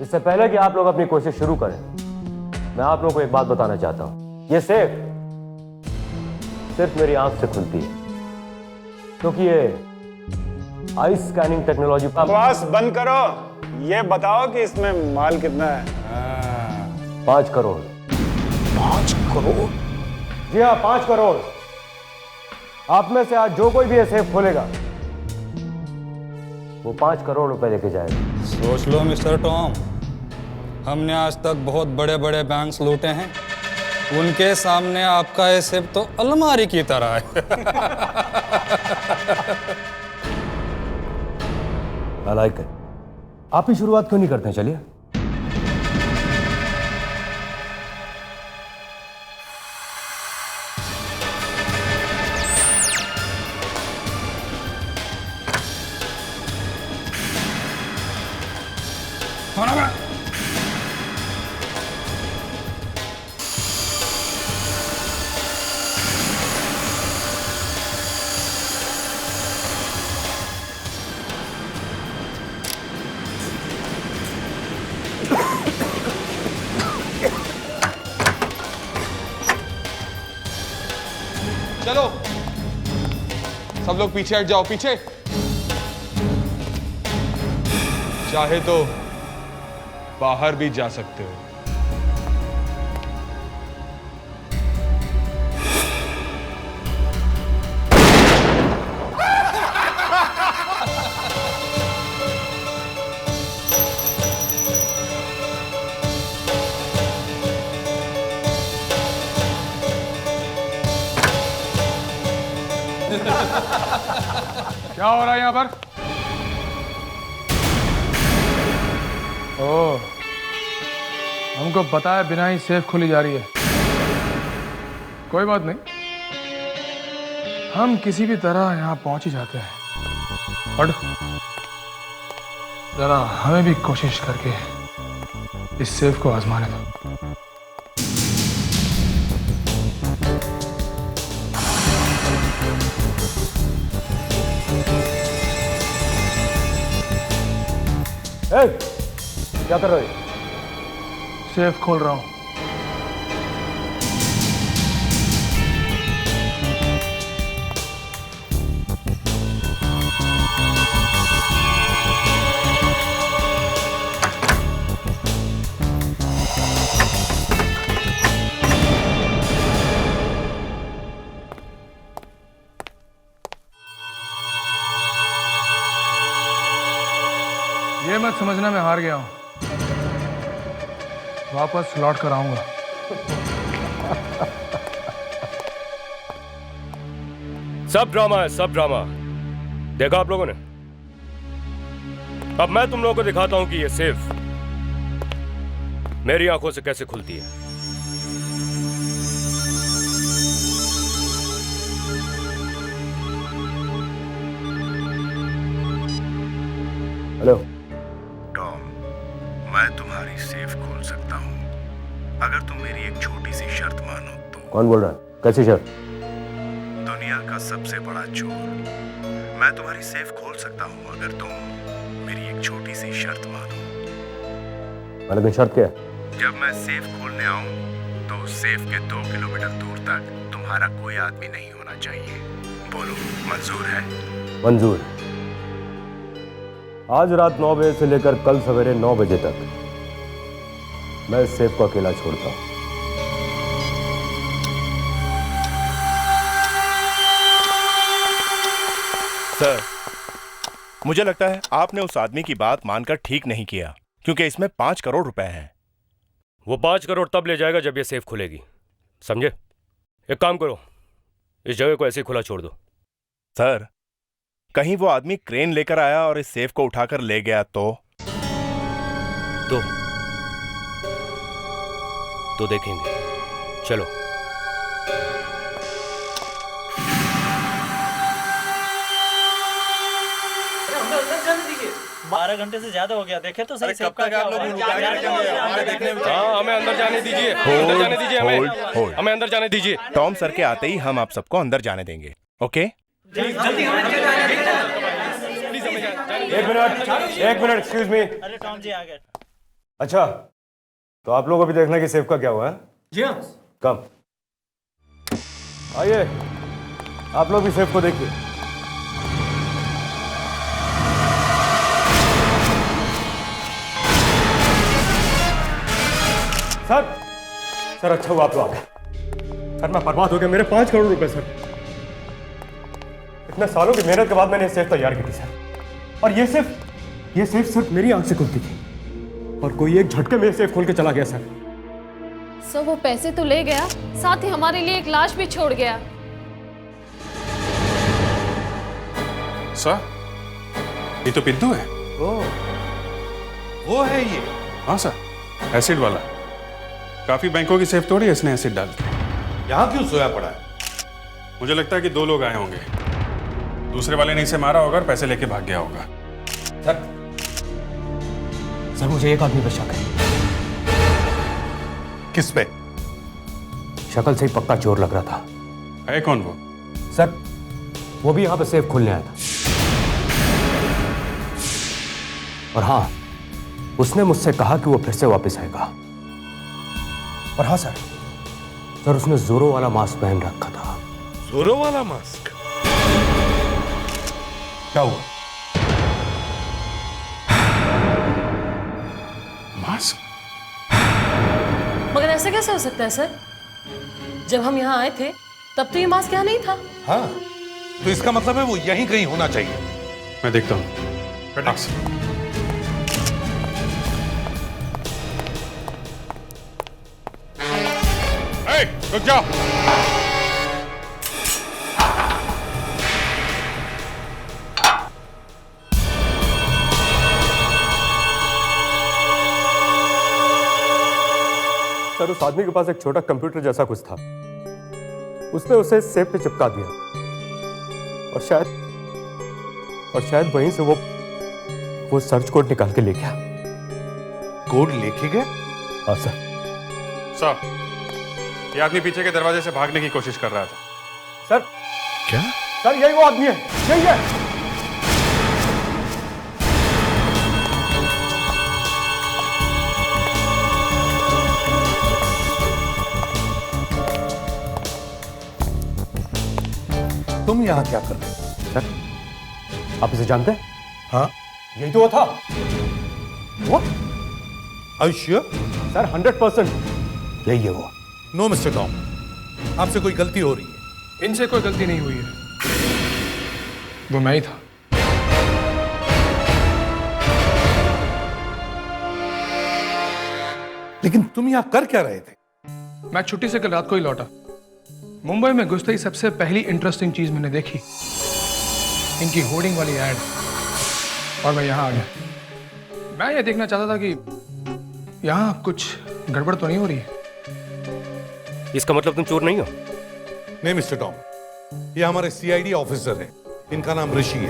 इससे पहले कि आप लोग अपनी कोशिश शुरू करें, मैं आप लोगों को एक बात बताना चाहता हूं। ये सेफ सिर्फ मेरी आंख से खुलती है, क्योंकि ये आई स्कैनिंग टेक्नोलॉजी। बकवास बंद करो, ये बताओ कि इसमें माल कितना है। 5 करोड़। 5 करोड़? जी हाँ, 5 करोड़। आप में से आज जो कोई भी ये सेफ खोलेगा वो 5 करोड़ रुपए लेके जाएगा। सोच लो मिस्टर टॉम, हमने आज तक बहुत बड़े बड़े बैंक्स लूटे हैं, उनके सामने आपका ये सेफ तो अलमारी की तरह है। I like it। आप ही शुरुआत क्यों नहीं करते हैं? चलिए। चलो सब लोग पीछे हट जाओ, पीछे। चाहे तो बाहर भी जा सकते हो। क्या हो रहा है यहाँ पर? ओह, हमको पता है बिना ही सेफ खुली जा रही है। कोई बात नहीं, हम किसी भी तरह यहाँ पहुंच ही जाते हैं। और जरा हमें भी कोशिश करके इस सेफ को आजमाने दो। क्या कर रहे हो? सेफ खोल रहा हूं। ये मत समझना मैं हार गया हूं, वापस लौट कर आऊंगा। सब ड्रामा है, सब ड्रामा। देखा आप लोगों ने? अब मैं तुम लोगों को दिखाता हूं कि ये सेफ मेरी आंखों से कैसे खुलती है। हेलो टॉम, मैं तुम्हारी सेफ खोल सकता हूं अगर तुम मेरी एक छोटी सी शर्त मानो तो। कौन बोल रहा है? कैसी शर्त? दुनिया का सबसे बड़ा चोर मैं तुम्हारी सेफ खोल सकता हूँ अगर तुम मेरी एक छोटी सी शर्त मानो। लेकिन शर्त क्या है? जब मैं सेफ खोलने आऊँ तो सेफ के 2 किलोमीटर दूर तक तुम्हारा कोई आदमी नहीं होना चाहिए। बोलो, मंजूर है? मंजूर। आज रात 9 बजे से लेकर कल सवेरे 9 बजे तक मैं इस सेफ को अकेला छोड़ता हूं। सर, मुझे लगता है आपने उस आदमी की बात मानकर ठीक नहीं किया, क्योंकि इसमें 5 करोड़ रुपए हैं। वो 5 करोड़ तब ले जाएगा जब ये सेफ खुलेगी, समझे? एक काम करो, इस जगह को ऐसे ही खुला छोड़ दो। सर, कहीं वो आदमी क्रेन लेकर आया और इस सेफ को उठाकर ले गया तो देखेंगे। चलो। 12 घंटे से ज्यादा हो गया, देखे तो सही। कब तक आप लोग हमें अंदर जाने दीजिए, अंदर जाने दीजिए, हमें अंदर जाने दीजिए। टॉम सर के आते ही हम आप सबको अंदर जाने देंगे, ओके? एक मिनट, एक्सक्यूज मी। अरे टॉम जी आ गए। अच्छा, तो आप लोग अभी देखना कि सेफ का क्या हुआ है? जी हाँ। कम आइए, आप लोग भी सेफ को देखिए। सर अच्छा हुआ आप लोग आ गए। सर मैं बर्बाद हो गया, मेरे 5 करोड़ रुपए सर। इतने सालों की मेहनत के बाद मैंने ये सेफ तैयार की थी सर, और ये सेफ सिर्फ मेरी आंख से खुलती थी, और कोई एक झटके में ये सेफ खोल के चला गया सर। सर वो पैसे तो ले गया, साथ ही हमारे लिए एक लाश भी छोड़ गया। सर, ये तो पिंटू है। वो है ये? हाँ सर, एसिड वाला। काफी बैंकों की सेफ तोड़ी है इसने एसिड डाल के। यहाँ क्यों सोया पड़ा है? मुझे लगता है कि 2 लोग आए होंगे, दूसरे वाले ने इसे मारा होगा और पैसे लेके भाग गया होगा। सर मुझे एक आदमी पे शक है। किस पे? शक्ल से ही पक्का चोर लग रहा था। है कौन वो? सर वो भी यहाँ पे सेफ खोलने आया था, और हाँ, उसने मुझसे कहा कि वो फिर से वापस आएगा। और हाँ सर उसने जोरो वाला मास्क पहन रखा था। जोरो वाला मास्क? क्या हुआ? मास्क? मगर ऐसा कैसे हो सकता है सर? जब हम यहाँ आए थे तब तो ये मास्क यहाँ नहीं था। हाँ, तो इसका मतलब है वो यहीं कहीं होना चाहिए। मैं देखता हूँ। रुक जाओ। सर उस आदमी के पास एक छोटा कंप्यूटर जैसा कुछ था, उसने उसे सेफ पे चिपका दिया, और शायद वहीं से वो सर्च कोड निकाल के ले गया। कोड लेके गया? हाँ सर। ये आदमी पीछे के दरवाजे से भागने की कोशिश कर रहा था। सर क्या? सर यही वो आदमी है, यही है। तुम यहाँ क्या कर रहे हो? सर आप इसे जानते हैं? हाँ, यही तो वो था। वो? Are you sure? सर 100% यही है वो। नो मिस्टर टॉम, आपसे कोई गलती हो रही है। इनसे कोई गलती नहीं हुई है, वो मैं ही था। लेकिन तुम यहाँ कर क्या रहे थे? मैं छुट्टी से कल रात को ही लौटा। मुंबई में घुसते ही सबसे पहली इंटरेस्टिंग चीज मैंने देखी, इनकी होर्डिंग वाली एड, और मैं यहाँ आ गया। मैं ये देखना चाहता था कि यहाँ कुछ गड़बड़ तो नहीं हो रही है। इसका मतलब तुम चोर नहीं हो? नहीं मिस्टर टॉम, ये हमारे सीआईडी ऑफिसर हैं, इनका नाम ऋषि है।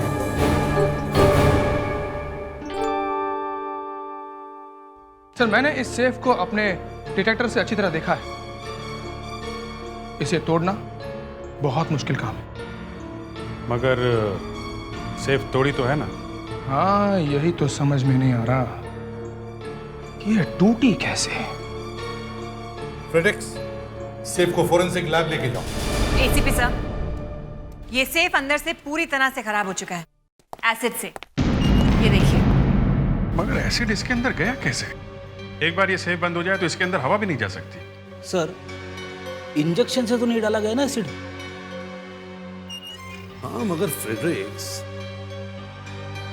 सर मैंने इस सेफ को अपने डिटेक्टर से अच्छी तरह देखा है। इसे तोड़ना बहुत मुश्किल काम है। मगर सेफ तोड़ी तो है ना? हाँ, यही तो समझ में नहीं आ रहा कि ये टूटी कैसे। फ्रेडेक्स, सेफ को फोरेंसिक लैब लेके जाओ। एसीपी सर, ये सेफ अंदर से पूरी तरह से खराब हो चुका है, एसिड से। ये देखिए। मगर एसिड इसके अंदर गया कैसे? एक बार ये सेफ बंद हो जाए तो इसके अंदर हवा भी नहीं जा सकती। सर, इंजेक्शन से तो नहीं डाला गया ना एसिड? हाँ, मगर फ्रेडरिक्स,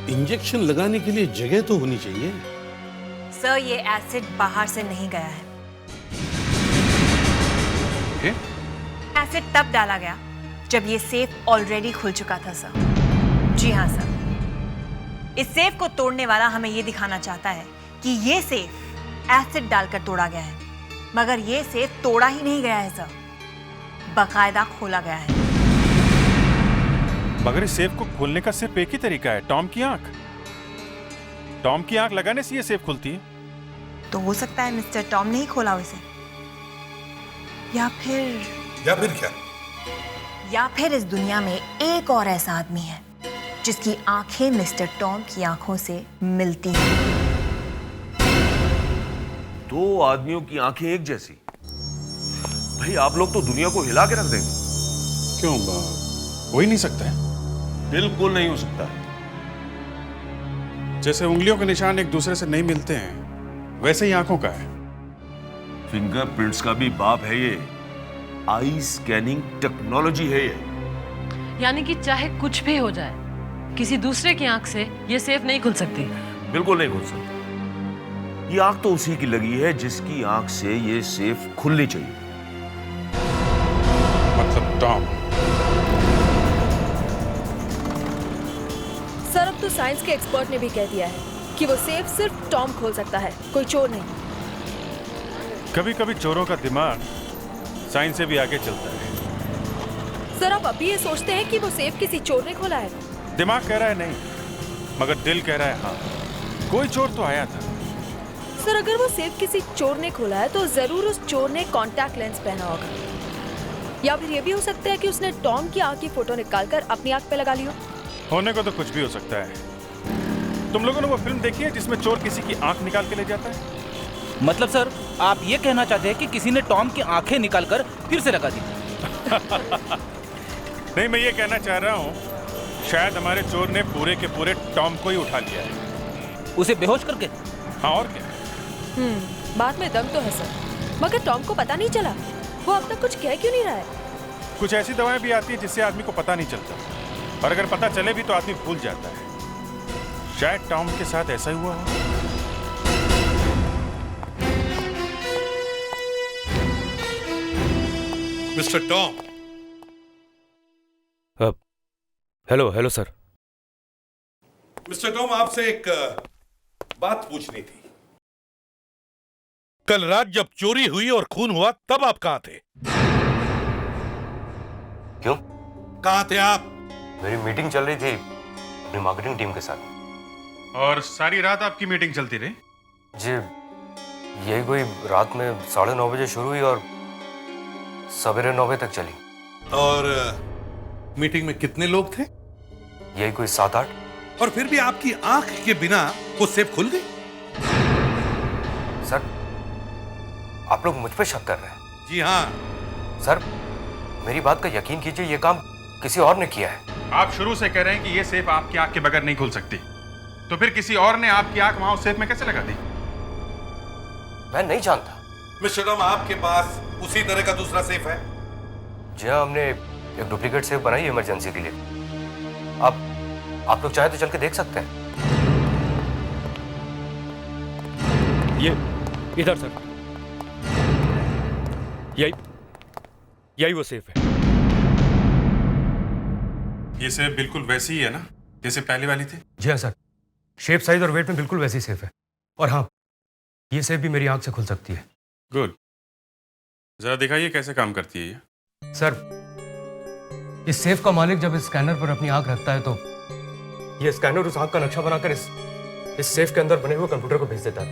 इंजेक्शन लगाने के लिए जगह तो होनी चाहिए। सर, ये एसिड बाहर से नहीं गया है। एसिड तब डाला गया जब ये सेफ ऑलरेडी खुल चुका था सर। जी हाँ सर, इस सेफ को तोड़ने वाला हमें ये दिखाना चाहता है कि ये सेफ एसिड डालकर तोड़ा गया है, मगर ये सेफ तोड़ा ही नहीं गया है सर, बाकायदा खोला गया है। मगर इस सेफ को खोलने का सिर्फ एक ही तरीका है, टॉम की आंख। टॉम की आंख लगाने से ये सेफ खुलती है। तो हो सकता है मिस्टर टॉम ने ही खोला उसे, या फिर क्या? या फिर इस दुनिया में एक और ऐसा आदमी है जिसकी आंखें मिस्टर टॉम की आंखों से मिलती हैं। दो आदमियों की आंखें एक जैसी? भाई आप लोग तो दुनिया को हिला के रख देंगे। क्यों? हो ही नहीं सकता है। बिल्कुल नहीं हो सकता है। जैसे उंगलियों के निशान एक दूसरे से नहीं मिलते हैं, वैसे ही आंखों का है। फिंगरप्रिंट्स का भी बाप है ये। आई स्कैनिंग टेक्नोलॉजी है ये। यानी कि चाहे कुछ भी हो जाए, किसी दूसरे की आंख से ये सेफ नहीं खुल सकती। बिल्कुल नहीं खुल सकती। ये आंख तो उसी की लगी है जिसकी आंख से ये सेफ खुलनी चाहिए। मतलब टॉम। सर, अब तो साइंस के एक्सपर्ट ने भी कह दिया है कि वो सेफ सिर्फ टॉम खोल सकता है, कोई चोर नहीं। कभी कभी चोरों का दिमाग साइंस से भी आगे चलता है। सर, आप अभी ये सोचते हैं कि वो सेफ किसी चोर ने खोला है? दिमाग कह रहा है नहीं, मगर दिल कह रहा है हाँ, कोई चोर तो आया था। सर, अगर वो सेफ किसी चोर ने खोला है तो जरूर उस चोर ने कॉन्टैक्ट लेंस पहना होगा, या फिर ये भी हो सकता है कि उसने टॉम की आंख की फोटो निकालकर अपनी आंख पे लगा ली हो। होने को तो कुछ भी हो सकता है। तुम लोगों ने वो फिल्म देखी है जिसमें चोर किसी की आंख निकाल के ले जाता है? मतलब सर, आप ये कहना चाहते हैं कि किसी ने टॉम की आंखें निकालकर फिर से लगा दी? नहीं, मैं ये कहना चाह रहा हूँ, शायद हमारे चोर ने पूरे के पूरे टॉम को ही उठा लिया है। उसे बेहोश करके? हाँ, और क्या। बात में दम तो है सर, मगर टॉम को पता नहीं चला। वो अब तक कुछ कह क्यों नहीं रहा है? कुछ ऐसी दवाएं भी आती है जिससे आदमी को पता नहीं चलता, और अगर पता चले भी तो आदमी भूल जाता है। शायद टॉम के साथ ऐसा ही हुआ हो। Mister Tom. Hello sir. Mister Tom, आपसे एक बात पूछनी थी। कल रात जब चोरी हुई और खून हुआ तब आप कहां थे? क्यों? कहां थे आप? मेरी मीटिंग चल रही थी अपनी मार्केटिंग टीम के साथ। और सारी रात आपकी मीटिंग चलती रही? जी, यही कोई रात में 9:30 बजे शुरू हुई और सवेरे 9 बजे तक चली। और मीटिंग में कितने लोग थे? यही कोई 7-8। और फिर भी आपकी आंख के बिना वो सेफ खुल गई? सर, आप लोग मुझ पे शक कर रहे हैं? जी हाँ। सर, मेरी बात का यकीन कीजिए, ये काम किसी और ने किया है। आप शुरू से कह रहे हैं कि ये सेफ आपकी आंख के बगैर नहीं खुल सकती, तो फिर किसी और ने आपकी आंख वहां उस सेफ में कैसे लगा दी? मैं नहीं जानता। मिस्टर टॉम, आपके पास उसी तरह का दूसरा सेफ है? जी हाँ, हमने एक डुप्लीकेट सेफ बनाई है इमरजेंसी के लिए। आप लोग चाहे तो चल के देख सकते हैं। ये इधर सर, यही वो सेफ है। ये सेफ बिल्कुल वैसी ही है ना जैसे पहले वाली थी? जी हाँ सर, शेप, साइज और वेट में बिल्कुल वैसी सेफ है। और हाँ, ये सेफ भी मेरी आंख से खुल सकती है। गुड। जरा दिखाइए कैसे काम करती है ये। सर, इस सेफ का मालिक जब इस स्कैनर पर अपनी आंख रखता है तो ये स्कैनर उस आंख का नक्शा बनाकर इस सेफ के अंदर बने हुए कंप्यूटर को भेज देता है।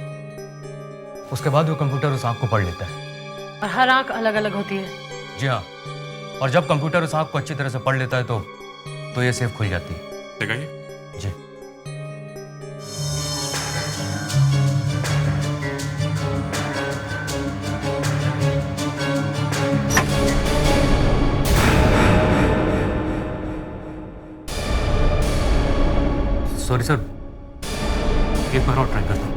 उसके बाद वो कंप्यूटर उस आंख को पढ़ लेता है। और हर आंख अलग अलग होती है? जी हाँ, और जब कंप्यूटर उस आंख को अच्छी तरह से पढ़ लेता है तो ये सेफ खुल जाती है। दिखाइए। जी। सॉरी सर, एक बार और ट्राई करता हूँ।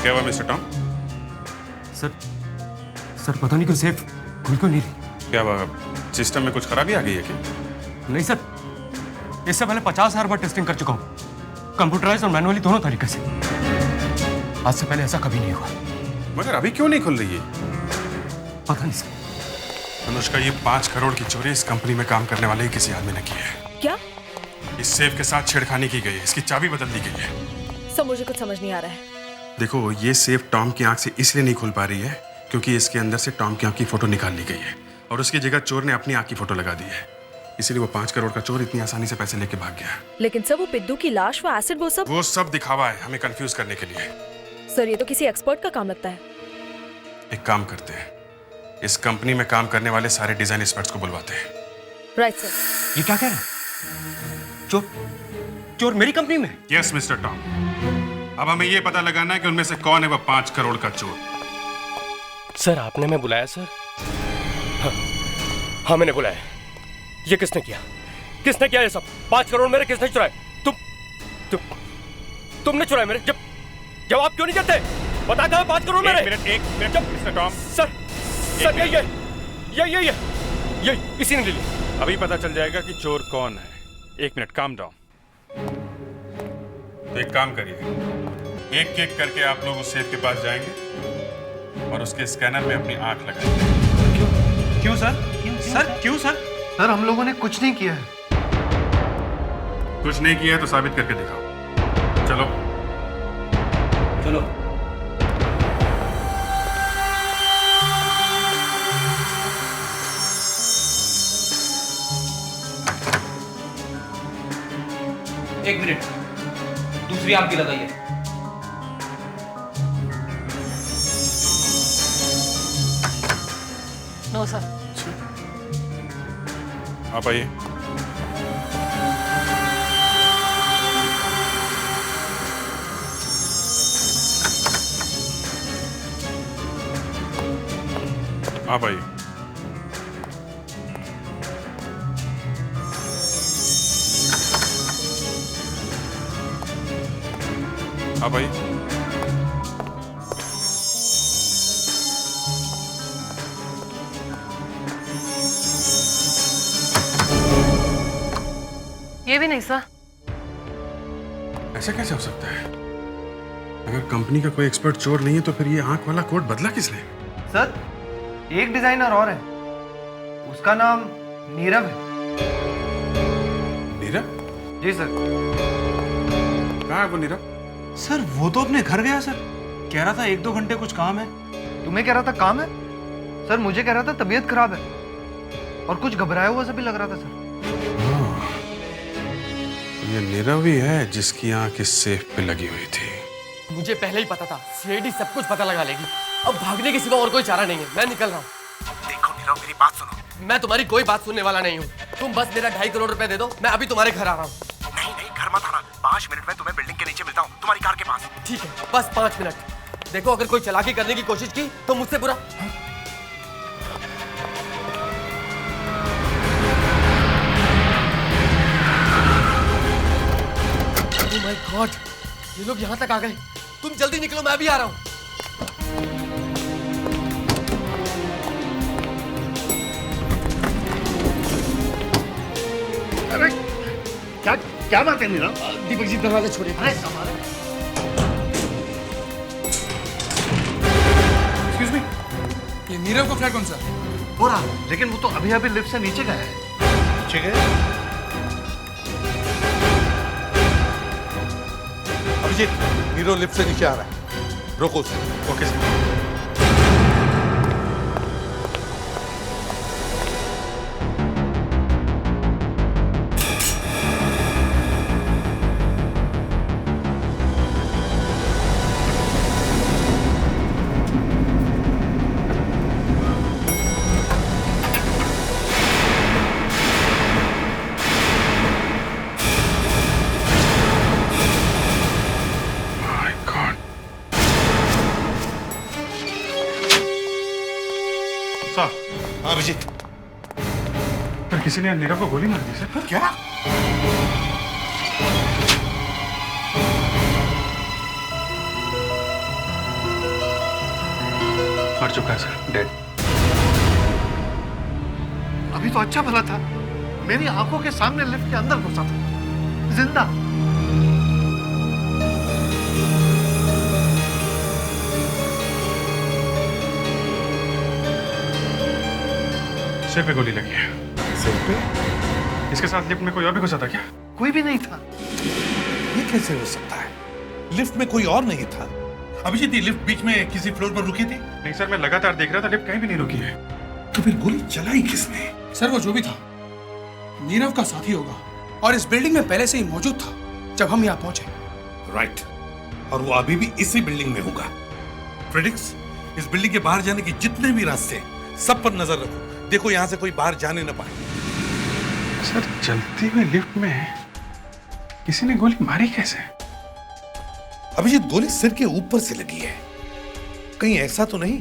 क्या हुआ मिस्टर टॉम? सर पता नहीं क्यों सेफ खुल क्यों नहीं रही। क्या हुआ, सिस्टम में कुछ खराबी आ गई है क्या? नहीं सर, इससे पहले 50,000 बार टेस्टिंग कर चुका हूँ, कंप्यूटराइज और मैनुअली दोनों तरीके से। आज से पहले ऐसा कभी नहीं हुआ। मगर अभी क्यों नहीं खुल रही है? पता नहीं सर। अनुष्का, ये 5 करोड़ की चोरी इस कंपनी में काम करने वाले ही किसी आदमी ने की है। क्या? इस सेफ के साथ छेड़खानी की गई है, इसकी चाबी बदल दी गई है। सब मुझे कुछ समझ नहीं आ रहा है। देखो, ये सेफ टॉम की आंख से इसलिए नहीं खुल पा रही है क्योंकि इसके अंदर से टॉम की आंख की फोटो निकाल ली गई है और उसकी जगह चोर ने अपनी आंख की फोटो लगा दी है। इसीलिए वो 5 करोड़ का चोर इतनी आसानी से पैसे लेके भाग गया। लेकिन सर, वो पिद्दू की लाश, वो एसिड, वो सब दिखावा है हमें कंफ्यूज करने के लिए। सर, ये तो किसी एक्सपर्ट का काम लगता है। एक काम करते हैं, इस कंपनी में काम करने वाले सारे डिजाइन एक्सपर्ट्स को बुलवाते हैं। Right sir. ये क्या कह रहे हैं? चोर मेरी कंपनी में? यस मिस्टर टॉम, अब हमें ये पता लगाना है कि उनमें से कौन है वो 5 करोड़ का चोर। सर, आपने मैं बुलाया सर? हाँ मैंने बुलाया। ये किसने किया? किसने किया ये सब? 5 करोड़ मेरे किसने चुराए? तुमने चुराए मेरे? जवाब क्यों नहीं देते? बता दो 5 करोड़ मेरे। एक मिनट मिस्टर टॉम। सर ये इसी ने ले ली। अभी पता चल जाएगा कि चोर कौन है। 1 मिनट, काम डाउन। तो एक काम करिए, एक एक करके आप लोग उस सेफ के पास जाएंगे और उसके स्कैनर में अपनी आंख लगाएंगे। क्यों सर? क्यों सर? सर, हम लोगों ने कुछ नहीं किया है। कुछ नहीं किया है तो साबित करके दिखाओ। चलो चलो। एक मिनट, दूसरी आंख भी लगाइए। No sir. आप आइए। आप आइए। आप आइए। ये भी नहीं सर। ऐसा कैसे हो सकता है? अगर कंपनी का कोई एक्सपर्ट चोर नहीं है तो फिर ये आंख वाला कोड बदला किसने? सर, एक डिजाइनर और है, उसका नाम नीरव है। नीरव? जी सर। कहाँ है वो नीरव? सर, वो तो अपने घर गया सर। कह रहा था 1-2 घंटे कुछ काम है। तुम्हें कह रहा था काम है? सर, मुझे कह रहा था तबीयत खराब है और कुछ घबराया हुआ सा भी लग रहा था सर। ये नीरव ही है जिसकी आंख इस सेफ पे लगी हुई थी। मुझे पहले ही पता था, सीआईडी सब कुछ पता लगा लेगी। अब भागने के सिवा और कोई चारा नहीं है। मैं निकल रहा हूँ। देखो नीरव, मेरी बात सुनो। मैं तुम्हारी कोई बात सुनने वाला नहीं हूँ। तुम बस मेरा 2.5 करोड़ रुपए दे दो, मैं अभी तुम्हारे घर आ रहा हूँ। नहीं, घर मत आना। 5 मिनट में तुम्हें बिल्डिंग के नीचे मिलता हूँ, तुम्हारी कार के पास। ठीक है, बस 5 मिनट। देखो, अगर कोई चालाकी करने की कोशिश की तो मुझसे बुरा। Oh my God, ये लोग यहाँ तक आ गए। तुम जल्दी निकलो, मैं अभी आ रहा हूँ। अरे क्या बात है नीरव? दीपक जी, दरवाजा छोड़िए। एक्सक्यूज मी, ये नीरव का फ्लैट कौन सा? हो रहा, लेकिन वो तो अभी लिफ्ट से नीचे गया है। नीचे गया? अभिजीत, नीरव लिफ्ट से नीचे आ रहा है, रोको उसे। Okay sir. किसी ने नीरव को गोली मार दी सर। क्या? मर चुका है सर, डेड। अभी तो अच्छा भला था, मेरी आंखों के सामने लिफ्ट के अंदर घुसा था, जिंदा। सिर पे गोली लगी है। सिर पे? इसके साथ लिफ्ट में कोई और भी घुसा था क्या? कोई भी नहीं था। ये कैसे हो सकता है? लिफ्ट में कोई और नहीं था। अभिजीत, ये लिफ्ट बीच में किसी फ्लोर पर रुकी थी? नहीं सर, मैं लगातार देख रहा था, लिफ्ट कहीं भी नहीं रुकी है। तो फिर गोली चलाई किसने? सर वो जो भी था नीरव का साथी होगा और इस बिल्डिंग में पहले से ही मौजूद था जब हम यहाँ पहुंचे। राइट, और वो अभी भी इसी बिल्डिंग में होगा। फ्रेडिक्स, इस बिल्डिंग के बाहर जाने के जितने भी रास्ते हैं सब पर नजर रखो। देखो यहाँ से कोई बाहर जाने न पाए। सर चलती हुई लिफ्ट में किसी ने गोली मारी कैसे? अभिजीत, गोली सिर के ऊपर से लगी है। कहीं ऐसा तो नहीं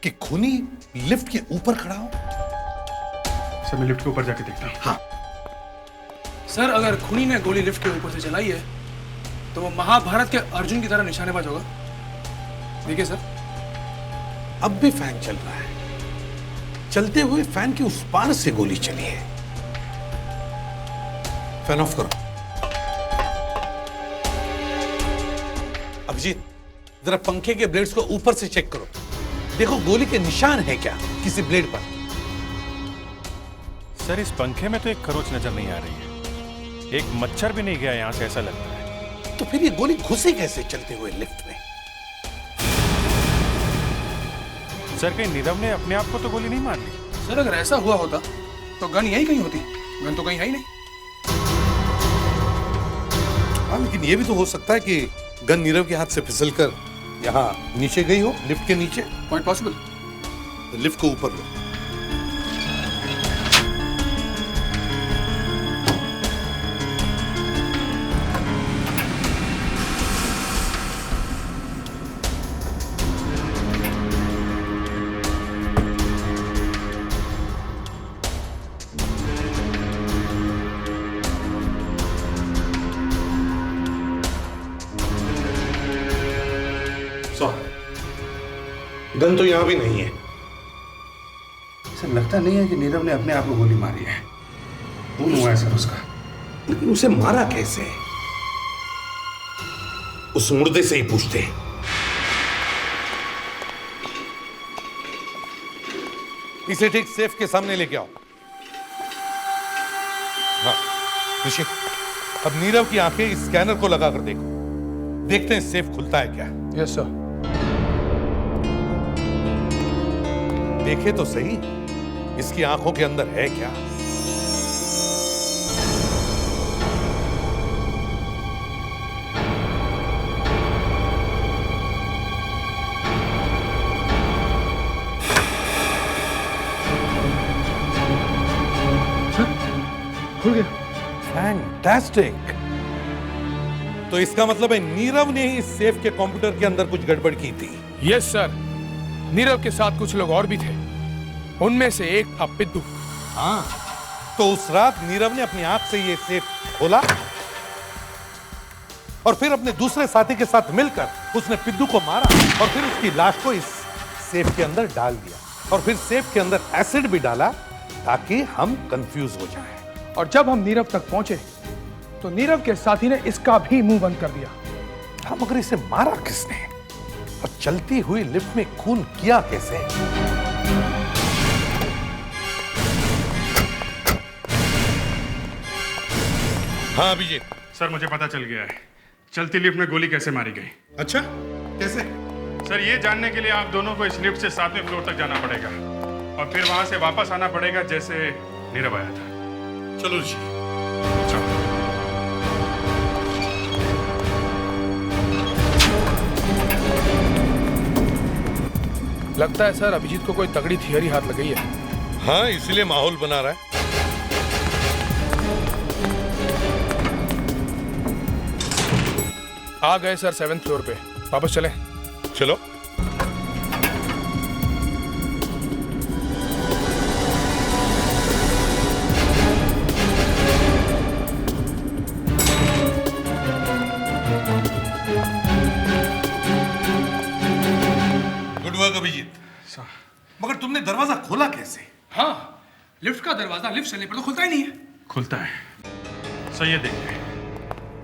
कि खूनी लिफ्ट के ऊपर खड़ा हो? सर मैं लिफ्ट के ऊपर जाके देखता हूँ। हाँ सर, अगर खूनी ने गोली लिफ्ट के ऊपर से चलाई है तो वो महाभारत के अर्जुन की तरह निशानेबाज होगा। देखिए सर, अब भी फैन चल रहा है। चलते हुए फैन के उस पार से गोली चली है। फैन ऑफ करो। अभिजीत, जरा पंखे के ब्लेड्स को ऊपर से चेक करो। देखो गोली के निशान है क्या किसी ब्लेड पर? सर इस पंखे में तो एक खरोच नजर नहीं आ रही है, एक मच्छर भी नहीं गया यहाँ से, ऐसा लगता है। तो फिर ये गोली घुसी कैसे चलते हुए लिफ्ट में? सर कहीं नीरव ने अपने आप को तो गोली नहीं मार ली? सर अगर ऐसा हुआ होता तो गन यहीं कहीं होती। गन तो कहीं है ही नहीं। हाँ, लेकिन ये भी तो हो सकता है कि गन नीरव के हाथ से फिसलकर यहाँ नीचे गई हो, लिफ्ट के नीचे। Quite possible. लिफ्ट को ऊपर लो। गन तो यहां भी नहीं है। सर लगता नहीं है कि नीरव ने अपने आप को गोली मारी है। खून हुआ है सर उसका। लेकिन उसे मारा कैसे? उस मुर्दे से ही पूछते हैं। इसे ठीक सेफ के सामने लेके आओ। हाँ ऋषि, अब नीरव की आंखें इस स्कैनर को लगाकर देखो। देखते हैं सेफ खुलता है क्या। Yes sir. देखे तो सही इसकी आंखों के अंदर है क्या। खुल गया। फैंटास्टिक। तो इसका मतलब है नीरव ने ही इस सेफ के कंप्यूटर के अंदर कुछ गड़बड़ की थी। यस सर, नीरव के साथ कुछ लोग और भी थे, उनमें से एक था पिद्दू। हाँ, तो उस रात नीरव ने अपनी आंख से ये सेफ खोला और फिर अपने दूसरे साथी के साथ मिलकर उसने पिद्दू को मारा और फिर उसकी लाश को इस सेफ के अंदर डाल दिया और फिर सेफ के अंदर एसिड भी डाला ताकि हम कंफ्यूज हो जाएं। और जब हम नीरव तक पहुंचे तो नीरव के साथी ने इसका भी मुंह बंद कर दिया। हम मगर इसे मारा किसने और चलती हुई लिफ्ट में खून किया कैसे? हाँ अभिजीत। सर मुझे पता चल गया है चलती लिफ्ट में गोली कैसे मारी गई। अच्छा, कैसे? सर ये जानने के लिए आप दोनों को इस लिफ्ट से 7वें फ्लोर तक जाना पड़ेगा और फिर वहां से वापस आना पड़ेगा जैसे नीरव आया था। चलो ऋषि। लगता है सर अभिजीत को कोई तगड़ी थियरी हाथ लग गई है। हाँ, इसीलिए माहौल बना रहा है। आ गए सर 7th फ्लोर पे, वापस चलें। चलो। तुमने दरवाजा खोला कैसे? हाँ, लिफ्ट का दरवाजा लिफ्ट चलने पर तो खुलता ही नहीं है। खुलता है। सही है, देखते हैं।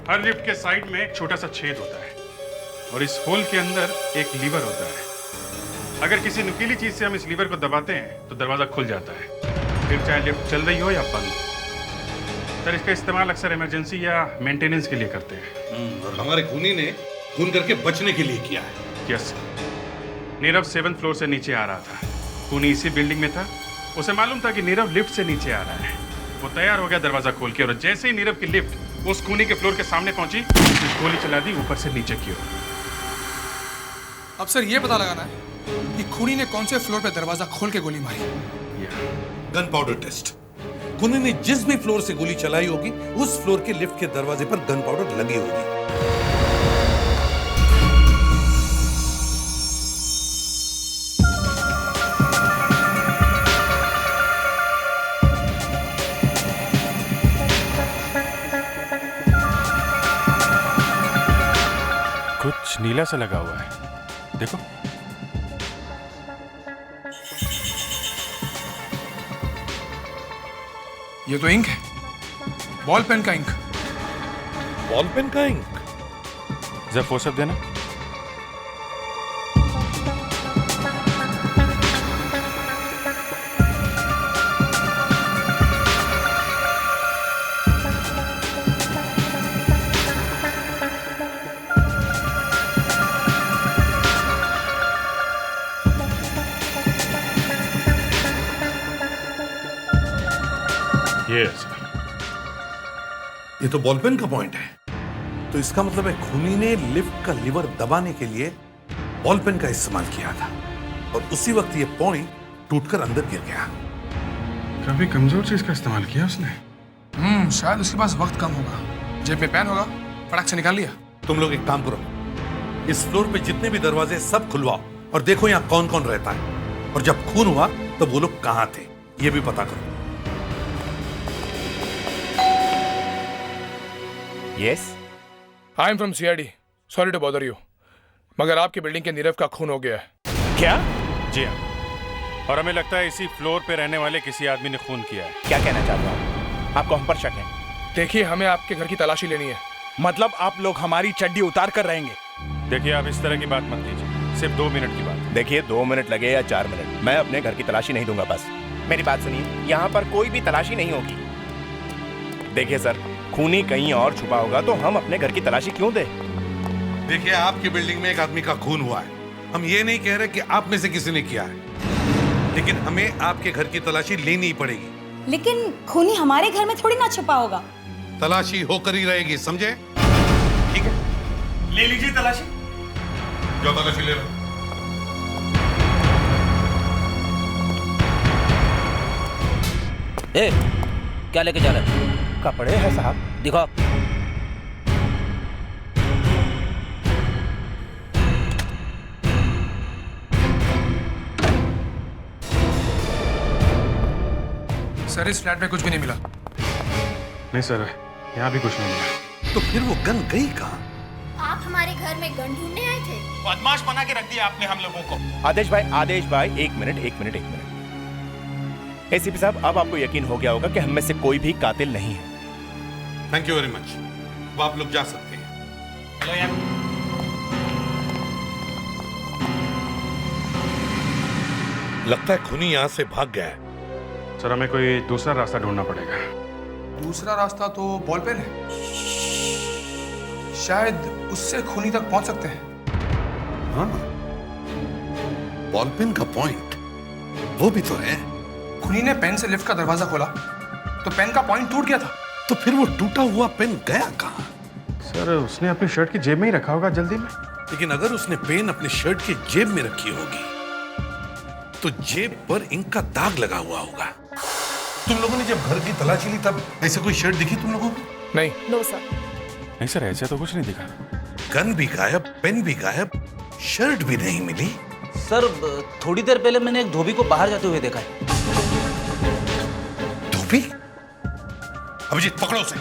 हर लिफ्ट के साइड में एक छोटा सा छेद होता है और इस होल के अंदर एक लीवर होता है। अगर किसी नुकीली चीज से हम इस लीवर को दबाते हैं तो दरवाजा खुल जाता है, फिर चाहे लिफ्ट चल रही हो या बंद। सर, इसका इस्तेमाल अक्सर इमरजेंसी या मेंटेनेंस के लिए करते हैं। और हमारे खूनी ने खून करके बचने के लिए किया है। यस। नीरव 7th फ्लोर से नीचे आ रहा था। खूनी इसी बिल्डिंग में था। उसे मालूम था कि नीरव लिफ्ट से नीचे आ रहा है। वो तैयार हो गया दरवाजा खोल के, और जैसे ही नीरव की लिफ्ट उस खूनी के फ्लोर के सामने पहुंची, गोली चला दी ऊपर से नीचे की ओर। अब सर ये पता लगाना है कि खूनी ने कौन से फ्लोर पे दरवाजा खोल के गोली मारी। Gun powder taste. खूनी ने जिस भी फ्लोर से गोली चलाई होगी, उस फ्लोर के लिफ्ट के दरवाजे पर गन पाउडर लगी होगी। कुछ नीला सा लगा हुआ है, देखो। ये तो इंक है, बॉल पेन का इंक। बॉल पेन का इंक? जरा फोर्सअप देना। ये तो बॉल पेन का पॉइंट है। तो इसका मतलब है खूनी ने लिफ्ट का लीवर दबाने के लिए बॉल पेन का इस्तेमाल किया था, और उसी वक्त ये पॉइंट टूटकर अंदर गिर गया। काफी कमजोर चीज का इस्तेमाल किया उसने। शायद उसके पास वक्त कम होगा, जेब में पेन होगा, फटाक से निकाल लिया। तुम लोग एक काम करो, इस फ्लोर पे जितने भी दरवाजे सब खुलवाओ और देखो यहाँ कौन कौन रहता है, और जब खून हुआ तब वो लोग कहाँ थे ये भी पता करो। Yes? I am from CID। Sorry to bother you, मगर आपकी बिल्डिंग के नीरव का खून हो गया है। क्या? जी हाँ, और हमें लगता है इसी फ्लोर पे रहने वाले किसी आदमी ने खून किया है। क्या कहना चाहते हो आपको हम पर शक है? देखिए, हमें आपके घर की तलाशी लेनी है। मतलब आप लोग हमारी चड्डी उतार कर रहेंगे? देखिए, आप इस तरह की बात मत कीजिए, सिर्फ 2 मिनट की बात। देखिए, 2 मिनट लगे या 4 मिनट, मैं अपने घर की तलाशी नहीं दूंगा। बस मेरी बात सुनिए, यहाँ पर कोई भी तलाशी नहीं होगी। देखिए सर, खूनी कहीं और छुपा होगा तो हम अपने घर की तलाशी क्यों दें? देखिए, आपकी बिल्डिंग में एक आदमी का खून हुआ है। हम ये नहीं कह रहे कि आप में से किसी ने किया है, लेकिन हमें आपके घर की तलाशी लेनी ही पड़ेगी। लेकिन खूनी हमारे घर में थोड़ी ना छुपा होगा। तलाशी होकर ही रहेगी, समझे? ठीक है, ले लीजिए तलाशी। जो तलाशी ले लो। ए, क्या लेके जा रहे हैं? कपड़े हैं साहब। दिखाओ। सर, इस फ्लैट में कुछ भी नहीं मिला। नहीं सर, यहाँ भी कुछ नहीं मिला। तो फिर वो गन गई कहाँ? आप हमारे घर में गन ढूंढने आए थे? बदमाश बना के रख दिया आपने हम लोगों को। आदेश भाई, एक मिनट। एसीपी साहब, अब आपको यकीन हो गया होगा कि हम में से कोई भी कातिल नहीं है। Thank you very much. अब आप लोग जा सकते हैं। हेलो यार। लगता है खूनी यहाँ से भाग गया है। सर, हमें कोई दूसरा रास्ता ढूंढना पड़ेगा। दूसरा रास्ता तो बॉल पेन है, शायद उससे खूनी तक पहुंच सकते हैं। हाँ, बॉल पेन का पॉइंट वो भी तो है। खूनी ने पेन से लिफ्ट का दरवाजा खोला तो पेन का पॉइंट टूट गया था। तो फिर वो टूटा हुआ पेन गया कहाँ? सर, उसने अपनी शर्ट की जेब में ही रखा होगा जल्दी में। लेकिन अगर उसने पेन अपने शर्ट की जेब में रखी होगी तो जेब पर इंक का दाग लगा हुआ होगा। तुम लोगों ने जब घर की तलाशी ली तब ऐसे कोई शर्ट दिखी तुम लोगों को? नहीं। No sir. नहीं सर, ऐसे तो कुछ नहीं दिखा। गन भी गायब, पेन भी गायब, शर्ट भी नहीं मिली। सर, थोड़ी देर पहले मैंने एक धोबी को बाहर जाते हुए देखा है। धोबी? अभिजीत, पकड़ो उसे।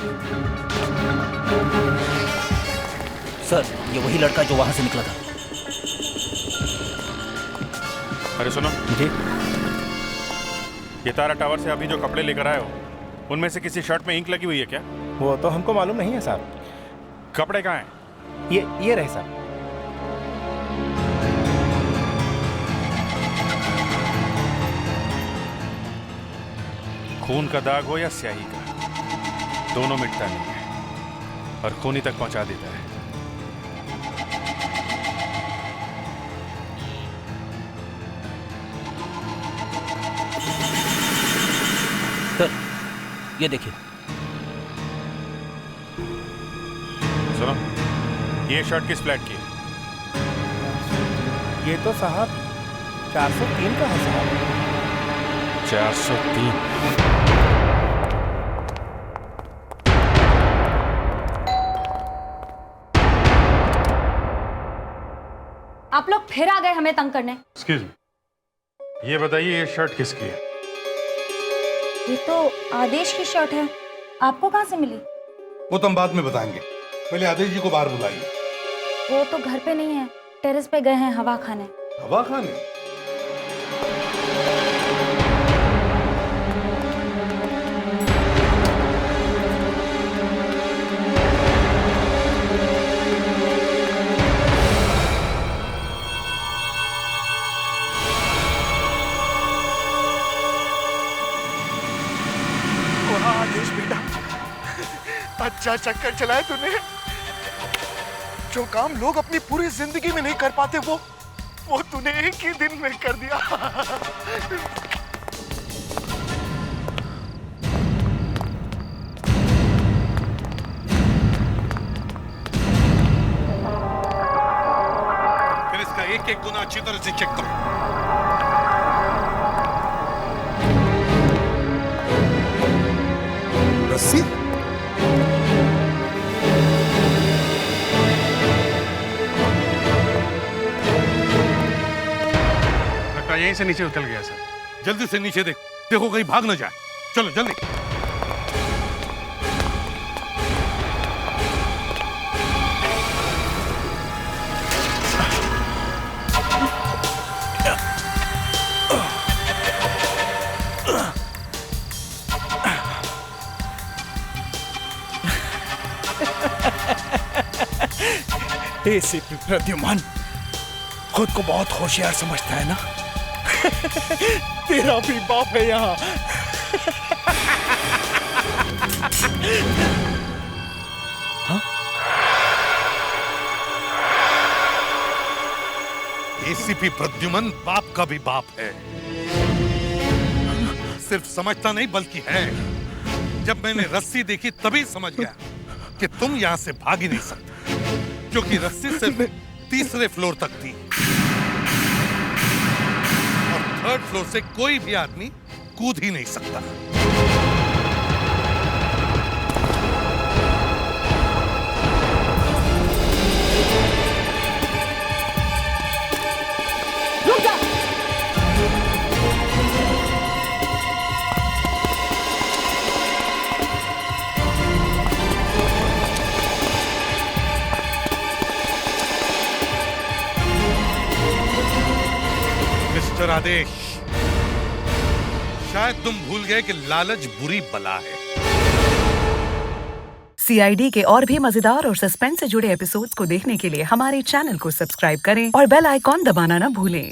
सर, ये वही लड़का जो वहां से निकला था। अरे सुनो जी। ये तारा टावर से अभी जो कपड़े लेकर आए हो, उनमें से किसी शर्ट में इंक लगी हुई है क्या? वो तो हमको मालूम नहीं है साहब। कपड़े कहाँ हैं? ये रहे साहब। खून का दाग हो या स्याही का, दोनों मिटता नहीं है और खूनी तक पहुंचा देता है। सर, ये देखिए। सुनो, ये शर्ट किस फ्लैट की है? ये तो साहब 403 का है साहब। 403। आप लोग फिर आ गए हमें तंग करने। एक्सक्यूज मी, ये बताइए ये शर्ट किसकी है? ये तो आदेश की शर्ट है, आपको कहाँ से मिली? वो तो हम बाद में बताएंगे, पहले आदेश जी को बाहर बुलाइए। वो तो घर पे नहीं है, टेरेस पे गए हैं हवा खाने। हवा खाने? आदेश बेटा, अच्छा चक्कर चलाया तूने। जो काम लोग अपनी पूरी जिंदगी में नहीं कर पाते वो तूने एक ही दिन में कर दिया। फिर इसका एक एक गुना अच्छी तरह से चेक करो। रस्सी? लगता है यहीं से नीचे उतर गया सर। जल्दी से नीचे देखो कहीं भाग ना जाए। चलो जल्दी। एसीपी प्रद्युमन खुद को बहुत होशियार समझता है ना? तेरा भी बाप है यहाँ। एसीपी प्रद्युमन बाप का भी बाप है। सिर्फ समझता नहीं बल्कि है। जब मैंने रस्सी देखी तभी समझ गया कि तुम यहां से भाग ही नहीं सकते, क्योंकि रस्सी सिर्फ तीसरे फ्लोर तक थी और थर्ड फ्लोर से कोई भी आदमी कूद ही नहीं सकता। रुक जा। मिस्टर आदेश, शायद तुम भूल गए कि लालच बुरी बला है। CID के और भी मजेदार और सस्पेंस से जुड़े एपिसोड्स को देखने के लिए हमारे चैनल को सब्सक्राइब करें और बेल आइकॉन दबाना ना भूलें।